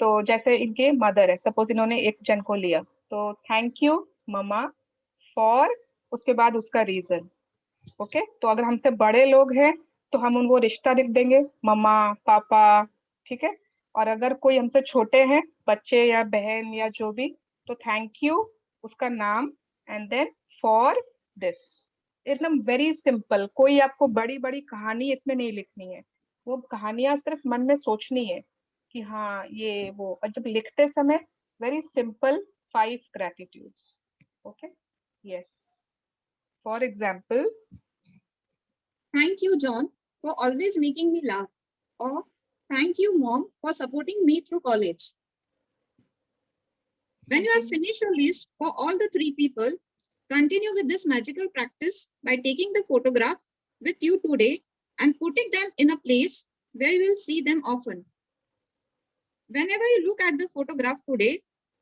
तो जैसे इनके मदर है, सपोज इन्होंने एक जन को लिया, तो थैंक यू ममा फॉर, उसके बाद उसका रीजन। ओके, तो अगर हमसे बड़े लोग हैं तो हम उनको रिश्ता लिख देंगे, मम्मा पापा, ठीक है। और अगर कोई हमसे छोटे हैं, बच्चे या बहन या जो भी, तो थैंक यू उसका नाम एंड देन फॉर दिस। एकदम वेरी सिंपल, कोई आपको बड़ी बड़ी कहानी इसमें नहीं लिखनी है, वो कहानियां सिर्फ मन में सोचनी है कि हाँ ये वो। और जब लिखते समय very simple 5 gratitudes. Okay, yes. For example, thank you, John, for always making me laugh. Or thank you, Mom, for supporting me through college. When you have finished your list for all the 3 people, continue with this magical practice by taking the photograph with you today and putting them in a place where you will see them often. Whenever you look at the photograph today,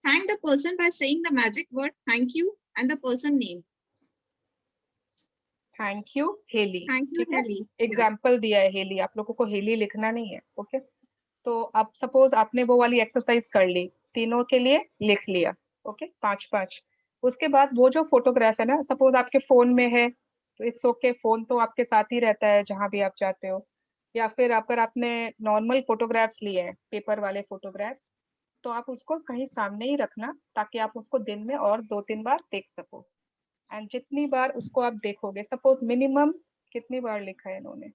thank the person by saying the magic word thank you and the person name. Thank you Helly. Thank you, Helly. Example दिया है heli, आप लोगों को heli लिखना नहीं है। Okay, तो अब सपोज आपने वो वाली एक्सरसाइज कर ली, तीनों के लिए लिख लिया। ओके, 5-5। उसके बाद वो जो फोटोग्राफ है ना, सपोज आपके फोन में है तो इट्स ओके, फोन तो आपके साथ ही रहता है जहां भी आप जाते हो। या फिर अगर आपने नॉर्मल फोटोग्राफ्स लिए हैं, पेपर वाले फोटोग्राफ्स, तो आप उसको कहीं सामने ही रखना ताकि आप उसको दिन में और 2-3 बार देख सको। एंड जितनी बार उसको आप देखोगे, सपोज मिनिमम कितनी बार लिखा है इन्होंने?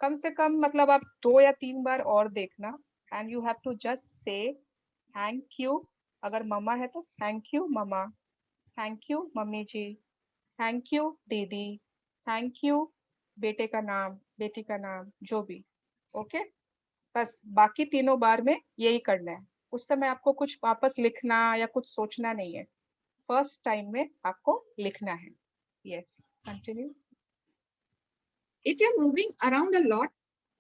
कम से कम मतलब आप 2 या 3 बार और देखना, and you have to just say thank you, अगर मम्मा है तो थैंक यू मम्मा, थैंक यू मम्मी जी, थैंक यू दीदी, थैंक यू बेटे का नाम, बेटी का नाम, जो भी। ओके, बस बाकी तीनों बार में यही करना है। उस समय आपको कुछ वापस लिखना या कुछ सोचना नहीं है, फर्स्ट टाइम में आपको लिखना है। Yes, continue. If you're moving around a lot,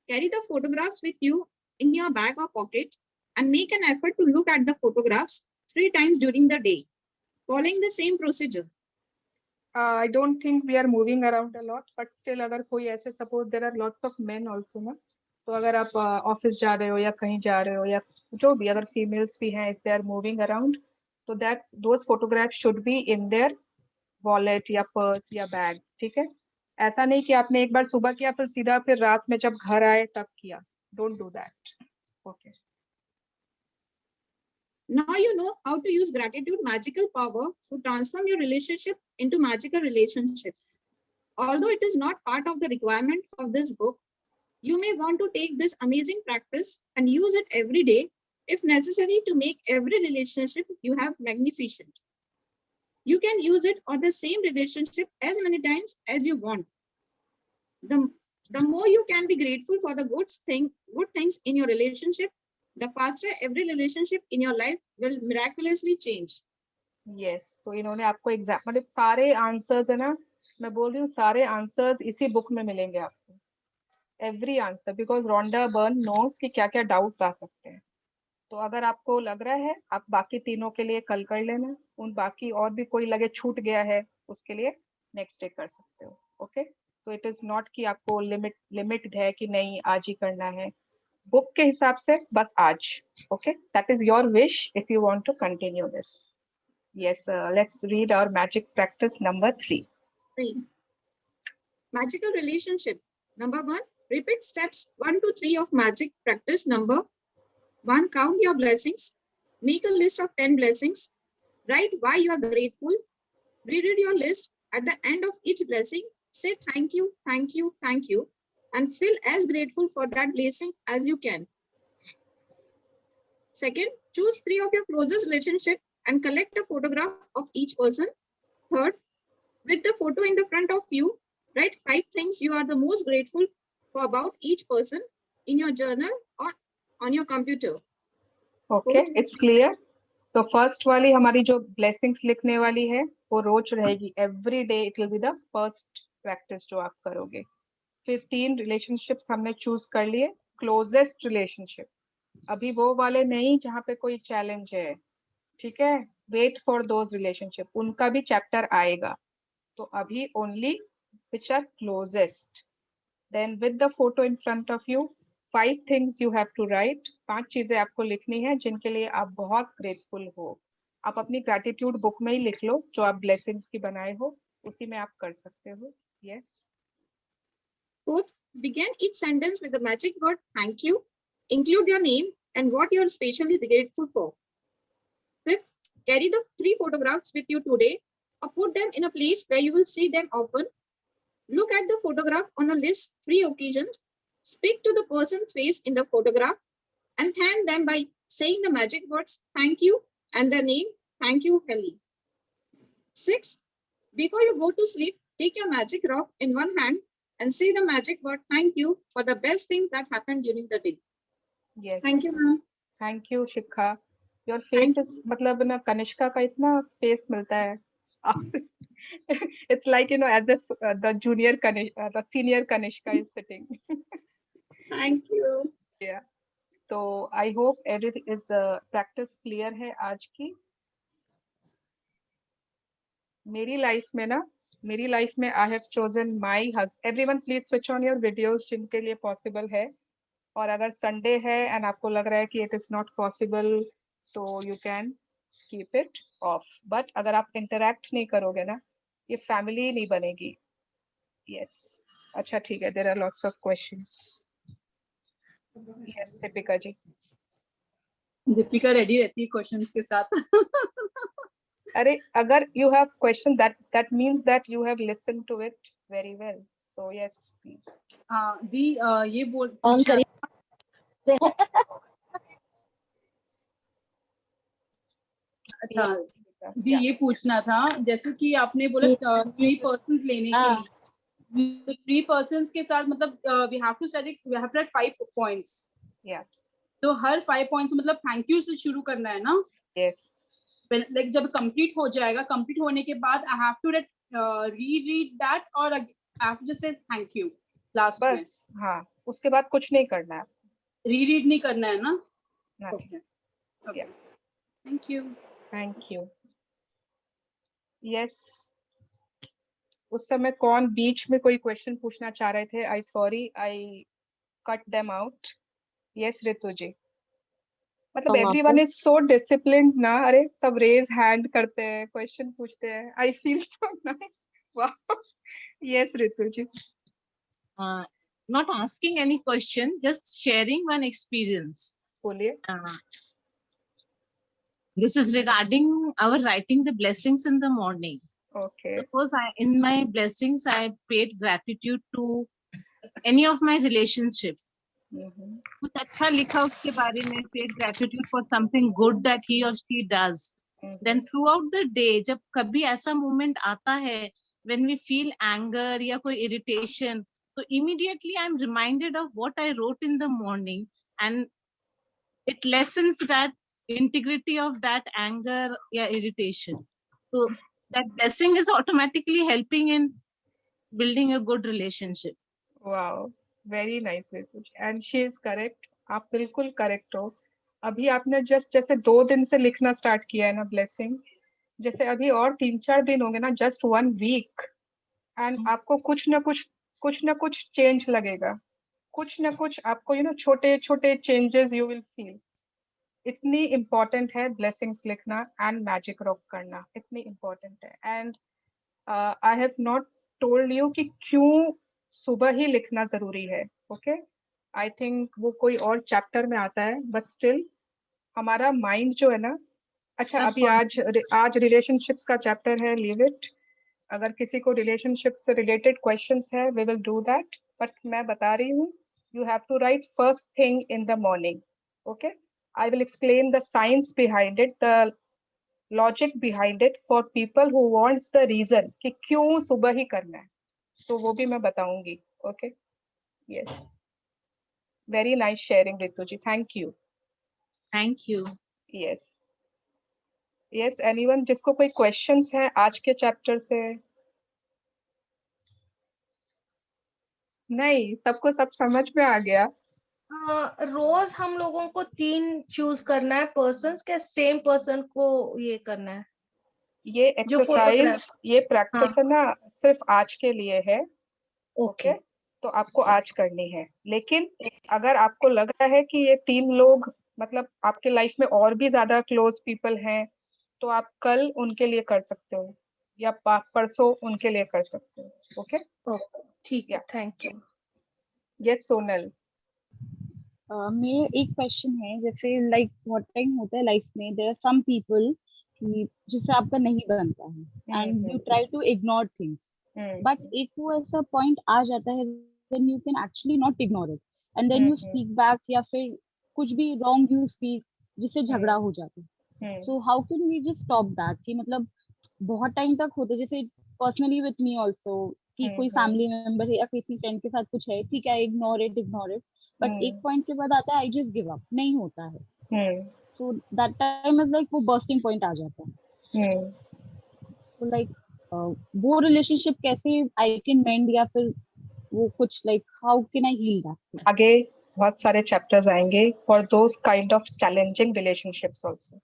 carry the photographs with you in your bag or pocket and make an effort to look at the photographs 3 times during the day, following the same procedure. I don't think we are moving around a lot, but still अगर कोई ऐसे suppose there are lots of men also ना, तो अगर आप office जा रहे हो या कहीं जा रहे हो या जो भी, अगर फीमेल्स भी हैं, if they are moving around, तो that those photographs should be in their wallet या पर्स या बैग, ठीक है? ऐसा नहीं कि आपने एक बार सुबह किया फिर सीधा फिर रात में जब घर आए तब किया, don't do that. Okay. Now you know how to use gratitude magical power to transform your relationship into magical relationship. Although it is not part of the requirement of this book, you may want to take this amazing practice and use it every day if necessary to make every relationship you have magnificent. You can use it on the same relationship as many times as you want. The more you can be grateful for the good things in your relationship, the faster every relationship in your life will miraculously change. Yes, तो इन्होंने आपको exam मतलब सारे answers है ना, मैं बोल रही हूँ सारे आंसर्स इसी बुक में मिलेंगे आपको, every answer, because Rhonda Byrne knows कि क्या क्या डाउट्स आ सकते हैं। तो अगर आपको लग रहा है, आप बाकी तीनों के लिए कल कर लेना, उन बाकी और भी कोई लगे छूट गया है उसके लिए नेक्स्ट डे कर सकते हो। ओके, तो इट इज नॉट कि आपको लिमिटेड है कि नहीं आज ही करना है, बुक के हिसाब से बस आज। Okay, that is your wish if you want to continue this. Yes, let's read our magic practice number 3. 3. Magical relationship. Number 1, repeat steps 1 to 3 of magic practice number 1. Count your blessings. Make a list of 10 blessings. Write why you are grateful. Reread your list. At the end of each blessing, say thank you, thank you, thank you, and feel as grateful for that blessing as you can. Second, choose 3 of your closest relationships and collect a photograph of each person. Third, with the photo in the front of you, write 5 things you are the most grateful for about each person in your journal or on your computer. Okay, it's clear. तो first वाली हमारी जो blessings लिखने वाली है वो रोज रहेगी, every day it will be the first practice जो आप करोगे। फिर 3 रिलेशनशिप्स हमने चूज कर लिए, क्लोजेस्ट रिलेशनशिप, अभी वो वाले नहीं जहाँ पे कोई चैलेंज है, ठीक है? वेट फॉर दोज रिलेशनशिप, उनका भी चैप्टर आएगा। तो अभी only which are closest. Then with the photo in front of you, 5 things you have to write, 5 चीजें आपको लिखनी है जिनके लिए आप बहुत ग्रेटफुल हो। आप अपनी ग्रैटिट्यूड बुक में ही लिख लो, जो आप ब्लेसिंग्स की बनाए हो उसी में आप कर सकते हो। Yes. Fourth, begin each sentence with the magic word thank you. Include your name and what you are especially grateful for. Fifth, carry the 3 photographs with you today or put them in a place where you will see them often. Look at the photograph on a list 3 occasions. Speak to the person's face in the photograph and thank them by saying the magic words thank you and the name thank you, Kelly. 6, before you go to sleep, take your magic rock in one hand and say the magic word thank you for the best things that happened during the day. Yes. Thank you, ma'am. Thank you, Shikha. Your face is मतलब ना कनिष्का का इतना face मिलता है आपसे। It's like, you know, as if the senior Kanishka is sitting. Thank you. Yeah. So I hope everything is practice clear है आज की। मेरी लाइफ में I have chosen my husband. Everyone please switch on your videos जिनके लिए possible है, और अगर संडे है एंड आपको लग रहा है कि इट इज नॉट पॉसिबल तो you can keep it of, but अगर आप इंटरैक्ट नहीं करोगे ना, ये फैमिली नहीं बनेगी। यस, अच्छा ठीक है, there are lots of questions. Yes Deepika ji. Deepika ready रहती है क्वेश्चंस के साथ। अरे अगर you have question that means that you have listened to it very well, So yes, please. हाँ दी ये बोल ऑन पूछना करिए अच्छा दी ये पूछना था जैसे कि आपने बोला 3 पर्सन्स लेने के हाँ लिए 3 पर्सन्स के साथ मतलब we have to study we have to write 5 points Yeah. तो हर 5 पॉइंट्स मतलब थैंक यू से शुरू करना है ना Yes. लाइक जब कंप्लीट हो जाएगा कंप्लीट होने के बाद I have to read that और I have to just say thank you last में बस हाँ, उसके बाद कुछ नहीं करना है. रीड नहीं करना है ना Nothing. Okay Yeah. Thank you Thank you. Yes. उस समय कौन बीच में कोई क्वेश्चन पूछना चाह रहे थे? I sorry, I cut them out. Yes Ritu ji. मतलब एवरीवन इज सो डिसिप्लिन्ड ना. अरे सब रेज हैंड करते हैं, क्वेश्चन पूछते हैं. I feel so nice. वाह. Yes Ritu ji. Not asking any question, just sharing one experience. बोलिए. This is regarding our writing the blessings in the morning. Okay. Suppose in my blessings, I paid gratitude to any of my relationship. कुछ अच्छा लिखा उसके बारे में, paid gratitude for something good that he or she does. Then throughout the day, जब कभी ऐसा moment आता है when we feel anger या कोई irritation, so immediately I'm reminded of what I wrote in the morning, and it lessens that integrity of that anger या irritation. So that blessing is automatically helping in building a good relationship. Wow, very nice Ritu ji. And she is correct. आप बिल्कुल correct हो. अभी आपने जैसे 2 दिन से लिखना स्टार्ट किया है ना ब्लेसिंग, जैसे अभी और 3-4 दिन होंगे ना, जस्ट 1 वीक, एंड आपको कुछ ना कुछ चेंज लगेगा. कुछ ना कुछ आपको छोटे छोटे चेंजेस यू विल फील. इतनी इम्पोर्टेंट है ब्लेसिंग्स लिखना एंड मैजिक रॉक करना. इतनी इम्पोर्टेंट है. And I have not told you कि क्यों सुबह ही लिखना जरूरी है. ओके, आई थिंक वो कोई और चैप्टर में आता है, बट स्टिल हमारा माइंड जो है ना. अच्छा, अभी आज रिलेशनशिप्स का चैप्टर है, लीव इट. अगर किसी को रिलेशनशिप से रिलेटेड क्वेश्चंस है, we will do that. But मैं बता रही हूँ, you have to write first thing in the morning. Okay, I will explain the science behind it, the logic behind it for people who wants the reason कि क्यों सुबह ही करना है, तो वो भी मैं बताऊंगी. Okay, yes, very nice sharing Ritu ji. Thank you. Thank you. Yes yes, anyone जिसको कोई क्वेश्चंस है आज के चैप्टर से? नहीं, सबको सब समझ में आ गया. रोज हम लोगों को 3 चूज करना है पर्सन्स के, सेम पर्सन को ये करना है. ये एक्सरसाइज, ये प्रैक्टिस है ना, सिर्फ आज के लिए है. ओके, तो आपको आज करनी है. लेकिन अगर आपको लग रहा है कि ये 3 लोग मतलब आपके लाइफ में और भी ज्यादा क्लोज पीपल हैं, तो आप कल उनके लिए कर सकते हो या परसों उनके लिए कर सकते हो. ओके, ठीक है, थैंक यू. यस सोनल. मेरा एक क्वेश्चन है, जैसे लाइक बहुत टाइम होता है लाइफ में, देयर आर सम पीपल जिससे आपका नहीं बनता है and you try to ignore things, but एक वो ऐसा पॉइंट आ जाता है when you can actually not ignore it and then you speak back या फिर कुछ भी रॉन्ग यू स्पीक जिससे झगड़ा हो जाता है. So how can we just stop that कि मतलब बहुत टाइम तक होता है, जैसे पर्सनली विथ मी आल्सो कि कोई फैमिली मेंबर है या किसी फ्रेंड के साथ कुछ है, ठीक है, इग्नोर इट, बट एक पॉइंट के बाद आता है आई जस्ट गिव अप, नहीं होता है. So that time is like वो बर्स्टिंग पॉइंट आ जाता है. सो लाइक वो रिलेशनशिप कैसे आई कैन मेंड या फिर वो कुछ like how can I heal that? आगे बहुत सारे चैप्टर्स आएंगे for those kind of challenging relationships also.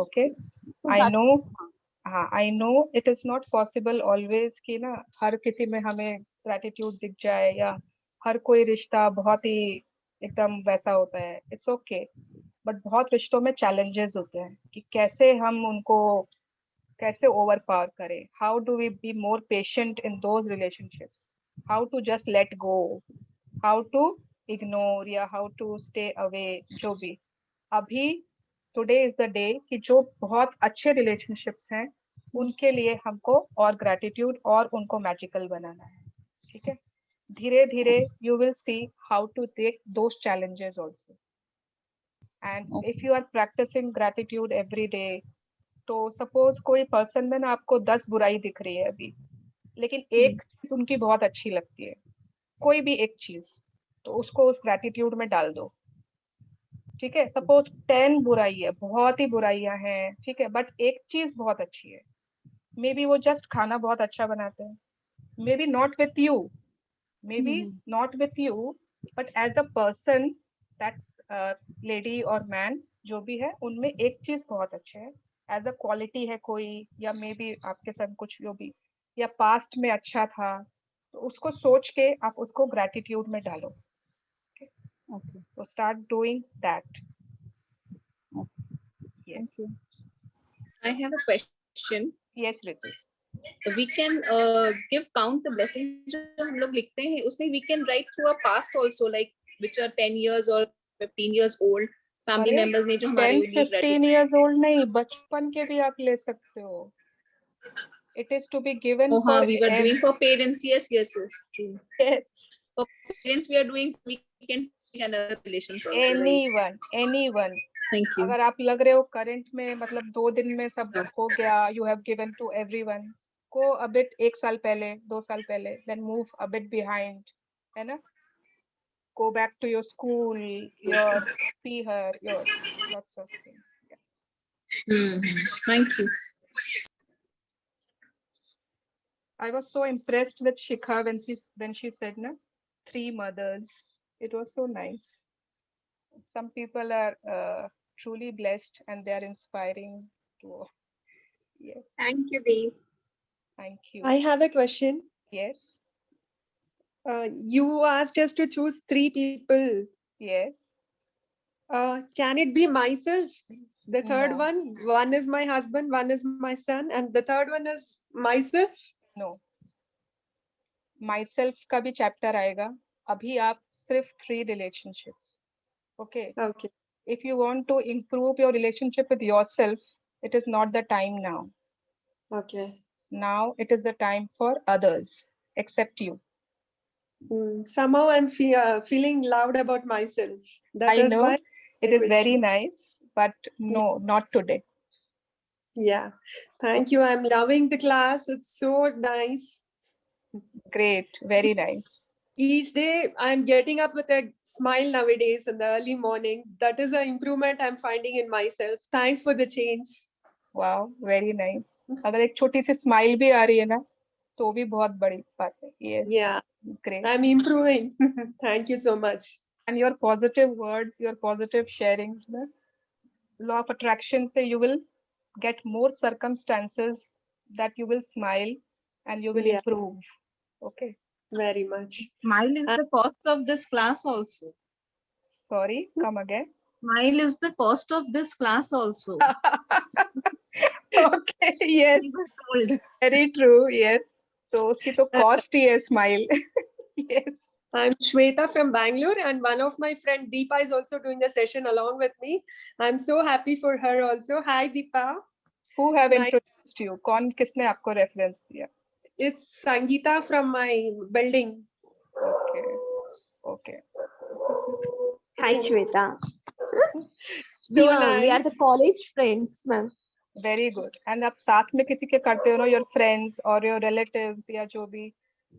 Okay, I know. हाँ, I know it is not possible always कि ना हर किसी में हमें ग्रैटिट्यूड दिख जाए या हर कोई रिश्ता बहुत ही एकदम वैसा होता है. इट्स ओके, बट बहुत रिश्तों में चैलेंजेस होते हैं कि कैसे हम उनको कैसे ओवरपावर करें. How do we be more patient in those relationships, how to just let go, how to ignore या हाउ टू स्टे अवे. जो भी अभी टुडे इज द डे कि जो बहुत अच्छे रिलेशनशिप्स हैं उनके लिए हमको और ग्रैटिट्यूड और उनको मैजिकल बनाना है. ठीक है, धीरे धीरे you will see how to take those challenges also. And if you are practicing gratitude every day, तो सपोज कोई पर्सन में ना आपको 10 बुराई दिख रही है अभी, लेकिन एक चीज उनकी बहुत अच्छी लगती है, कोई भी एक चीज, तो उसको उस ग्रैटिट्यूड में डाल दो। ठीक है, सपोज 10 बुराई है, बहुत ही बुराइयां हैं, ठीक है, बट एक चीज बहुत अच्छी है, मे बी वो जस्ट खाना बहुत अच्छा बनाते हैं, maybe not with you, maybe not with you, but as a person that lady और मैन जो भी है, उनमें एक चीज बहुत अच्छा है, एज अ क्वालिटी है कोई, या मे बी आपके साथ कुछ जो भी, या पास्ट में अच्छा था, तो उसको सोच के आप उसको ग्रैटिट्यूड में डालो। Okay. So start doing that. Yes. Thank you. I have a question. Yes, Ritu. We can give count the blessings जो हम लोग लिखते हैं, उसमें we can write through a past also, like which are 10 years or 15 years old family अरे, members ने जो हमारे 10, लिए 15 years old नहीं, बचपन के भी आप ले सकते हो। It is to be given oh, for हाँ, we were doing for parents. Yes, true. Yes. For parents we are doing, we can take another relations also. Anyone. Thank you. अगर आप लग रहे हो करंट में, मतलब 2 दिन में सब हो गया, you have given to everyone, go a bit 1 साल पहले, 2 साल पहले, then move a bit behind, है ना? Go back to your school, your peer, your lots of things. Thank you. I was so impressed with Shikha when she said, na, 3 mothers. It was so nice. Some people are truly blessed and they are inspiring to. Yes. Thank you, Dee. Thank you. I have a question. Yes. You asked us to choose 3 people. Yes. Can it be myself? The third No. one is my husband, one is my son, and the third one is myself? No. Myself का भी chapter आएगा. अभी आप सिर्फ 3 relationships. Okay. Okay. If you want to improve your relationship with yourself, it is not the time now. Okay. Now it is the time for others, except you. Somehow I'm feeling loud about myself. That I is know why it is very nice, but no, not today. Yeah. Thank you. I'm loving the class. It's so nice. Great. Very nice. Each day I'm getting up with a smile nowadays in the early morning. That is an improvement I'm finding in myself. Thanks for the change. Wow, very nice. अगर एक छोटी सी smile भी आ रही है ना, तो भी बहुत बड़ी बात है. Yes. Yeah. Great. I'm improving. Thank you so much. And your positive words, your positive sharings, na, law of attraction say you will get more circumstances that you will smile and you will improve. Okay. Very much. Smile is the cost of this class also. Sorry, come again. Smile is the cost of this class also. Okay, yes. Very true, yes. So उसकी तो cost ही है smile. Yes. I'm Shweta from Bangalore, and one of my friend Deepa is also doing a session along with me. I'm so happy for her also. Hi Deepa. Who have introduced you? कौन किसने आपको reference दिया? It's Sangeeta from my building. Okay. Okay. Hi Shweta. So We are the college friends, ma'am. Very good. And आप साथ में किसी के करते हो ना, your friends or your relatives या जो भी,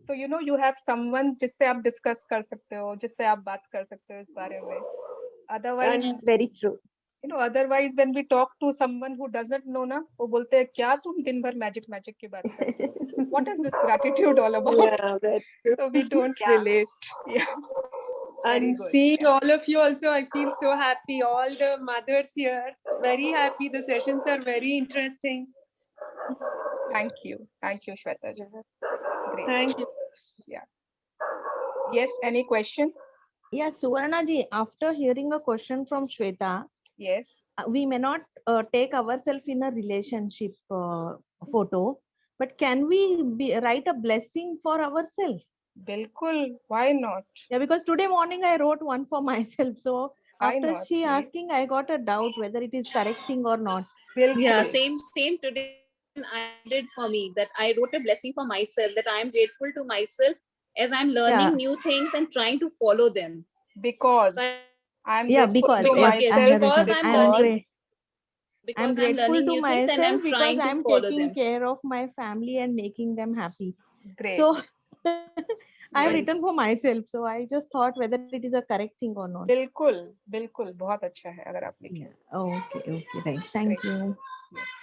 तो you know you have someone जिससे आप discuss कर सकते हो, जिससे आप बात कर सकते हो इस बारे में. Otherwise, And very true. You know, otherwise when we talk to someone who doesn't know ना, वो बोलते हैं क्या तुम दिन भर magic की बात करते हो? What is this gratitude all about? Yeah, that's true. So we don't relate. Yeah. And seeing all of you also, I feel so happy. All the mothers here, very happy. The sessions are very interesting. Thank you, Shweta. Great. Thank you. Yeah. Yes. Any question? Yeah, Suvarna ji, after hearing a question from Shweta, yes, we may not take ourselves in a relationship photo, but can we write a blessing for ourselves? Bilkul. Why not? Yeah, because today morning I wrote one for myself. So Why after not? she asking, I got a doubt whether it is correcting or not. Yeah, same today I did for me, that I wrote a blessing for myself, that I am grateful to myself as I'm learning new things and trying to follow them. Because So I'm Yeah, grateful because to yes, yes, I have myself because written. I'm I'm learning, great. I'm because I'm grateful learning to new things and I'm myself because trying to I'm follow taking them. care of my family and making them happy. Great. So I have written Nice. for myself. So I just thought whether it is a correct thing or not. बिल्कुल बिल्कुल बहुत अच्छा है अगर आप लिखें. Okay, okay, right. Thank you. Yes.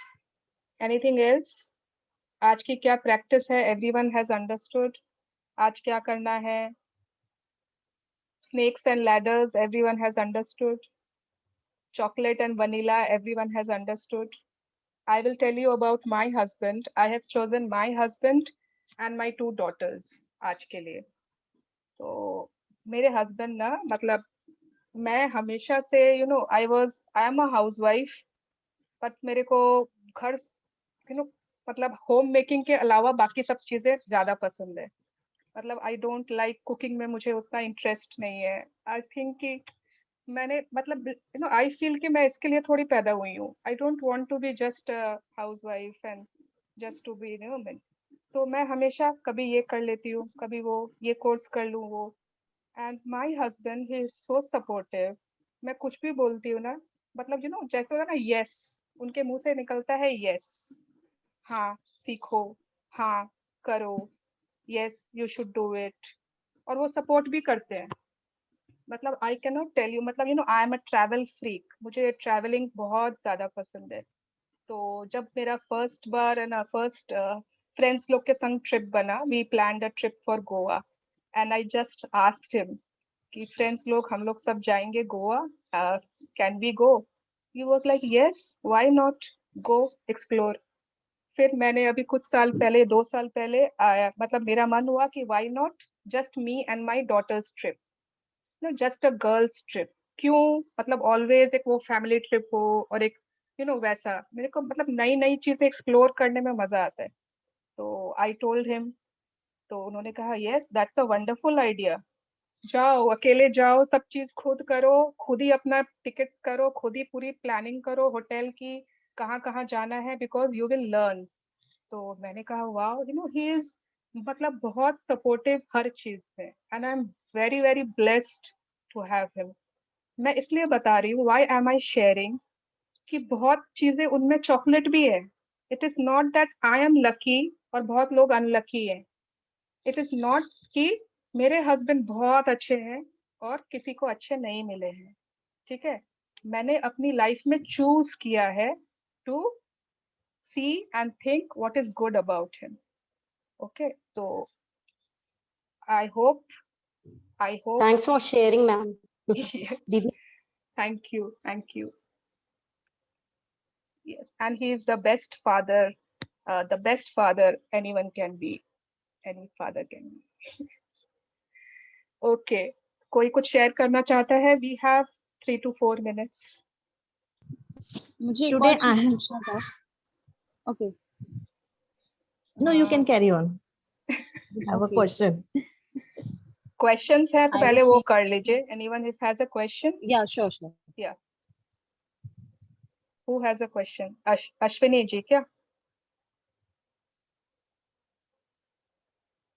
Anything else? आज की क्या practice है? Everyone has understood. आज क्या करना है? Snakes and ladders, everyone has understood. Chocolate and vanilla, everyone has understood. I will tell you about my husband. I have chosen my husband and my 2 daughters आज के लिए. तो मेरे husband ना मतलब मैं हमेशा से I am a housewife, but मेरे को घर मतलब होम मेकिंग के अलावा बाकी सब चीजें ज्यादा पसंद है. मतलब आई डोंट लाइक कुकिंग में मुझे उतना इंटरेस्ट नहीं है. आई थिंक कि मैंने मतलब आई फील कि मैं इसके लिए थोड़ी पैदा हुई हूँ. I don't want to be just housewife and just to be तो मैं हमेशा कभी ये कर लेती हूँ, कभी वो ये कोर्स कर लूँ वो. And my husband he is so supportive. मैं कुछ भी बोलती हूँ ना मतलब जैसे होता ना यस, उनके मुंह से निकलता है यस. हाँ सीखो, हाँ करो, yes you should do it. और वो सपोर्ट भी करते हैं. मतलब I can not tell you मतलब I am a travel freak. मुझे ट्रैवलिंग बहुत ज्यादा पसंद है. तो जब मेरा फर्स्ट बार है ना फर्स्ट फ्रेंड्स लोग के संग ट्रिप बना, we planned a trip for Goa and I just asked him कि फ्रेंड्स लोग हम लोग सब जाएंगे Goa, can we go? He was like yes why not, go explore. फिर मैंने अभी कुछ साल पहले 2 साल पहले मतलब मेरा मन हुआ कि why not just me and my daughters trip, just a girls trip. क्यों मतलब ऑलवेज एक वो फैमिली ट्रिप हो और एक वैसा. मेरे को मतलब नई नई चीजें एक्सप्लोर करने में मजा आता है. तो आई टोल्ड हिम. तो उन्होंने कहा yes that's a wonderful idea. जाओ, अकेले जाओ, सब चीज खुद करो, खुद ही अपना टिकट्स करो, खुद ही पूरी प्लानिंग करो होटल की, कहाँ कहाँ जाना है, बिकॉज यू विल लर्न. तो मैंने कहा वाओ ही इज मतलब बहुत सपोर्टिव हर चीज में and I am very very blessed to have him. मैं इसलिए बता रही हूँ व्हाई एम आई शेयरिंग कि बहुत चीजें उनमें चॉकलेट भी है. It is not that I am lucky और बहुत लोग अनलकी है. इट इज नॉट कि मेरे हस्बैंड बहुत अच्छे हैं और किसी को अच्छे नहीं मिले हैं. ठीक है, मैंने अपनी लाइफ में चूज किया है to see and think what is good about him. Okay, so I hope Thanks for sharing, ma'am. yes. Didi. Thank you. Yes, and he is the best father anyone can be. Any father can be. Okay, कोई कुछ share करना चाहता है? We have 3 to 4 minutes. मुझे एक Today और I चीज have- पूछना था. Okay. No, you can carry on. I have a Okay. question. Questions है तो I पहले was वो saying- कर लीजिए. Anyone if has a question? Yeah, sure. Yeah. Who has a question? Ashwini जी क्या?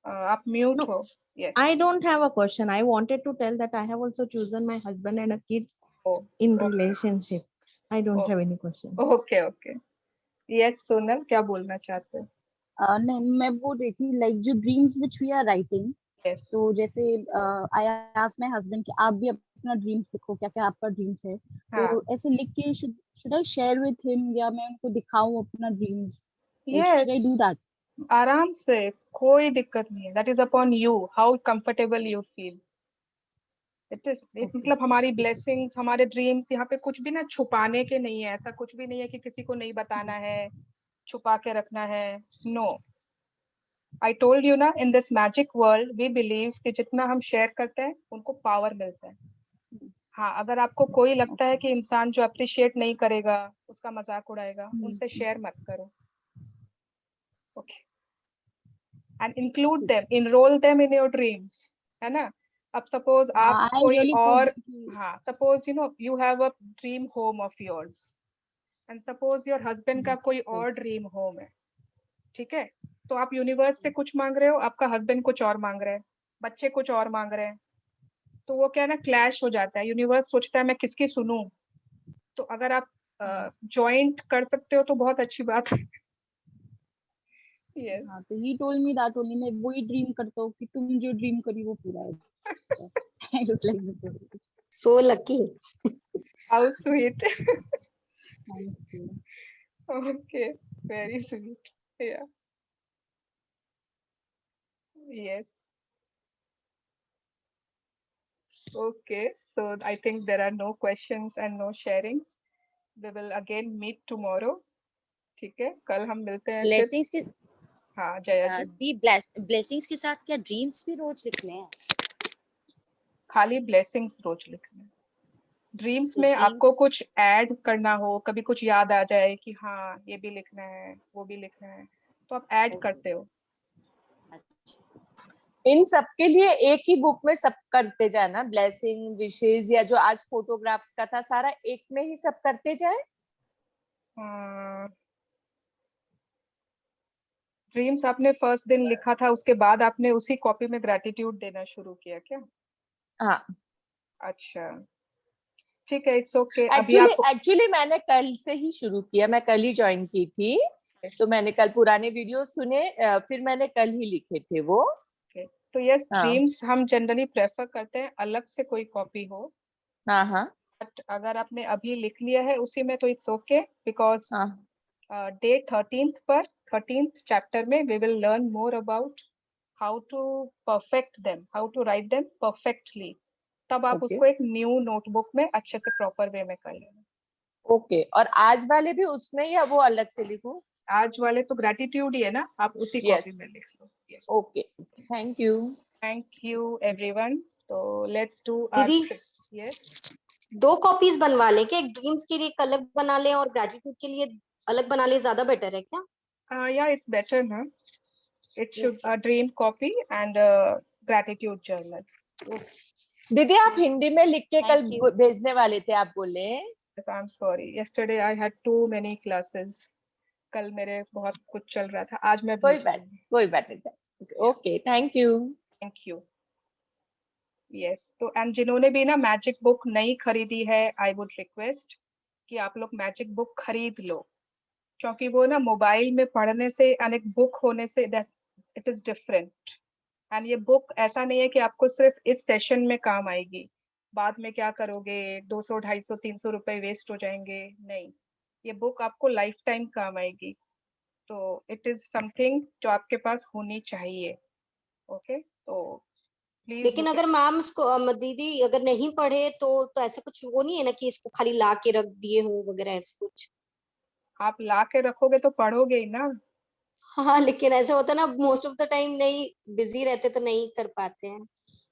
आप म्यूट No. हो. Yes. I don't have a question. I wanted to tell that I have also chosen my husband and a kids in relationship. I don't have any question. Okay. Yes, Sonal क्या बोलना चाहते हो? नहीं, मैं बोल रही थी लाइक जो dreams which we are writing. Yes. तो जैसे आई आस्क्ड माय हस्बैंड कि आप भी अपना ड्रीम्स लिखो, क्या क्या आपका ड्रीम्स है. तो ऐसे लिख के should I share with him या मैं उनको दिखाऊं अपना dreams? Yes. Should I do that? आराम से, कोई दिक्कत नहीं है. That is upon you, how comfortable you feel. It is मतलब हमारी blessings, हमारे dreams यहाँ पे कुछ भी ना छुपाने के नहीं है. ऐसा कुछ भी नहीं है कि किसी को नहीं बताना है, छुपा के रखना है. No. I told you ना, in this magic world we believe कि जितना हम शेयर करते हैं उनको पावर मिलता है. हाँ, अगर आपको कोई लगता है कि इंसान जो अप्रिशिएट नहीं करेगा उसका मजाक उड़ाएगा, उनसे शेयर मत करो. Okay. And include them, enrol them in your dreams, है ना. अब सपोज आप कोई और, हाँ suppose you have a dream home of yours and suppose your husband का कोई और ड्रीम होम है. ठीक है, तो आप यूनिवर्स से कुछ मांग रहे हो, आपका हस्बैंड कुछ और मांग रहा है. बच्चे कुछ और मांग रहे हैं, तो वो क्या है ना, क्लैश हो जाता है, यूनिवर्स सोचता है मैं किसकी सुनूं। तो अगर आप जॉइंट कर सकते हो तो बहुत अच्छी बात है। yes. हाँ, तो he told me that only, मैं वही ड्रीम करता हूँ कि तुम जो ड्रीम करी वो पूरा हो जाए। I was like, So lucky. How sweet. thank you. Okay, very sweet. Yeah. Yes. Okay, so I think there are no questions and no sharings. We will again meet tomorrow. ठीक है, कल हम मिलते हैं फिर। ब्लेसिंग्स के हाँ जया जी, दी blessings के साथ क्या ड्रीम्स भी रोज लिखने हैं? खाली ब्लेसिंग्स रोज लिखना है। ड्रीम्स तो में ड्रीम्स आपको कुछ ऐड करना हो, कभी कुछ याद आ जाए कि हाँ ये भी लिखना है, वो भी लिखना है, तो आप ऐड करते हो। इन सब के लिए एक ही बुक में सब करते जाए ना, ब्लेसिंग, विशेष, या जो आज फोटोग्राफ्स का था सारा एक में ही सब करते जाए। ड्रीम्स आपने फर्स्ट दिन लिखा था, उसके बाद आपने उसी कॉपी में ग्रेटिट्यूड देना शुरू किया क्या? हाँ। अच्छा ठीक है, इट्स ओके। अभी एक्चुअली मैंने कल से ही शुरू किया, मैं कल ही ज्वाइन की थी, तो मैंने कल पुराने वीडियो सुने, फिर मैंने कल ही लिखे थे वो। तो यस, ड्रीम्स हम जनरली प्रेफर करते हैं अलग से कोई कॉपी हो। हाँ हाँ। बट अगर आपने अभी लिख लिया है उसी में तो it's okay, because day 13th पर 13th चैप्टर में we will learn more about how to perfect them, how to write them perfectly. तब आप उसको एक न्यू नोटबुक में अच्छे से प्रॉपर वे में कर लेना। ओके, और आज वाले भी उसमें या वो अलग से लिखूं? आज वाले तो ग्रेटिट्यूड ही है ना, आप उसी कॉपी में लिख लो। Yes, okay, thank you. Thank you everyone. तो लेट्स डू दीदी, यस, 2 कॉपीज बनवा लें क्या? एक ड्रीम्स के लिए एक अलग बना लें और ग्रेटिट्यूड के लिए अलग बना लें, ज्यादा बेटर है क्या? या इट्स बेटर ना, it should a dream copy and gratitude journal. दीदी आप हिंदी में लिख के कल भेजने वाले थे, आप बोले। Yes, I'm sorry. Yesterday I had too many classes. कल मेरे बहुत कुछ चल रहा था, आज मैं कोई बात नहीं। Okay, thank you. Thank you. Yes, तो एंड जिन्होंने भी ना मैजिक बुक नहीं खरीदी है, आई वुड रिक्वेस्ट कि आप लोग मैजिक बुक खरीद लो, क्योंकि वो ना मोबाइल में पढ़ने से एंड एक बुक होने से इट इज डिफरेंट। एंड ये बुक ऐसा नहीं है कि आपको सिर्फ इस सेशन में काम आएगी, बाद में क्या करोगे, 200 250 300 रुपए वेस्ट हो जाएंगे। नहीं, ये बुक आपको लाइफ टाइम काम आएगी। तो इट इज समथिंग जो आपके पास होनी चाहिए। ओके, तो प्लीज। लेकिन अगर मैम इसको दीदी अगर नहीं पढ़े तो ऐसा कुछ वो नहीं है ना कि इसको खाली ला के रख दिए हो वगैरह ऐसा कुछ? आप ला के रखोगे तो पढ़ोगे ही ना। हाँ, लेकिन ऐसा होता है ना, मोस्ट ऑफ द टाइम नहीं, बिजी रहते तो नहीं कर पाते हैं।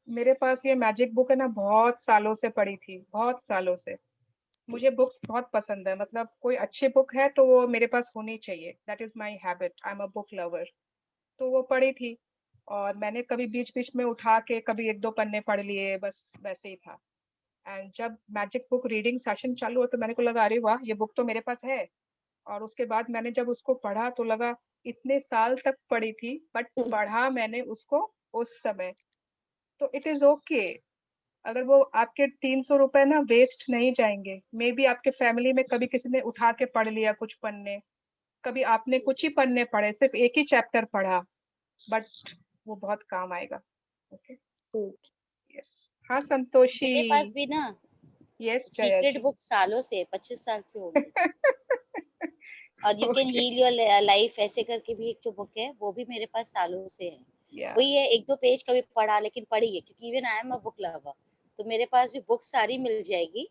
मेरे पास ये मैजिक बुक है ना, बहुत सालों से पड़ी थी, बहुत सालों से। मुझे बुक्स बहुत पसंद है, मतलब कोई अच्छी बुक है तो वो मेरे पास होनी चाहिए, that is my habit, I am a book lover. तो वो पड़ी थी और मैंने कभी बीच बीच में उठा के कभी 1-2 पन्ने पढ़ लिए, बस वैसे ही था। एंड जब मैजिक बुक रीडिंग सेशन चालू हुआ तो मैंने को लगा अरे वाह, ये बुक तो मेरे पास है। और उसके बाद मैंने जब उसको पढ़ा तो लगा इतने साल तक पढ़ी थी, बट पढ़ा मैंने उसको उस समय। तो इट इज ओके, अगर वो आपके 300 रुपए ना वेस्ट नहीं जाएंगे। मे बी आपके फैमिली में कभी किसी ने उठा के पढ़ लिया कुछ पन्ने, कभी आपने कुछ ही पन्ने पढ़े, सिर्फ एक ही चैप्टर पढ़ा, बट वो बहुत काम आएगा। Okay, yes. हाँ संतोषी। मेरे पास भी ना यस सीक्रेट बुक सालों से 25 साल से हो गई। और you can heal your life ऐसे करके भी एक जो बुक है वो भी मेरे पास सालों से है। वही है, 1-2 पेज कभी पढ़ा, लेकिन पढ़ी है क्योंकि even I am a book lover, तो मेरे पास भी बुक सारी मिल जाएगी,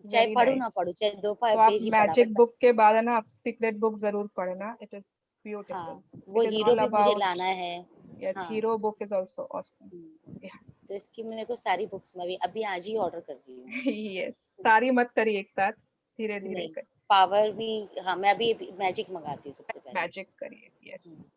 चाहे पढ़ू ना पढ़ू, चाहे 2 पेज ही पढ़ा। मैजिक बुक के बाद है ना आप सीक्रेट बुक जरूर पढ़ना, इट इज ब्यूटीफुल। हाँ, वो हीरो भी मुझे लाना है। Yes, hero book is also awesome. तो इसकी मेरे को सारी बुक्स मैं भी अभी आज ही ऑर्डर कर रही हूँ। यस, सारी मत करिए एक साथ, धीरे धीरे कर। पावर भी, हाँ मैं अभी मैजिक मंगाती हूँ सबसे पहले। मैजिक करिए, यस।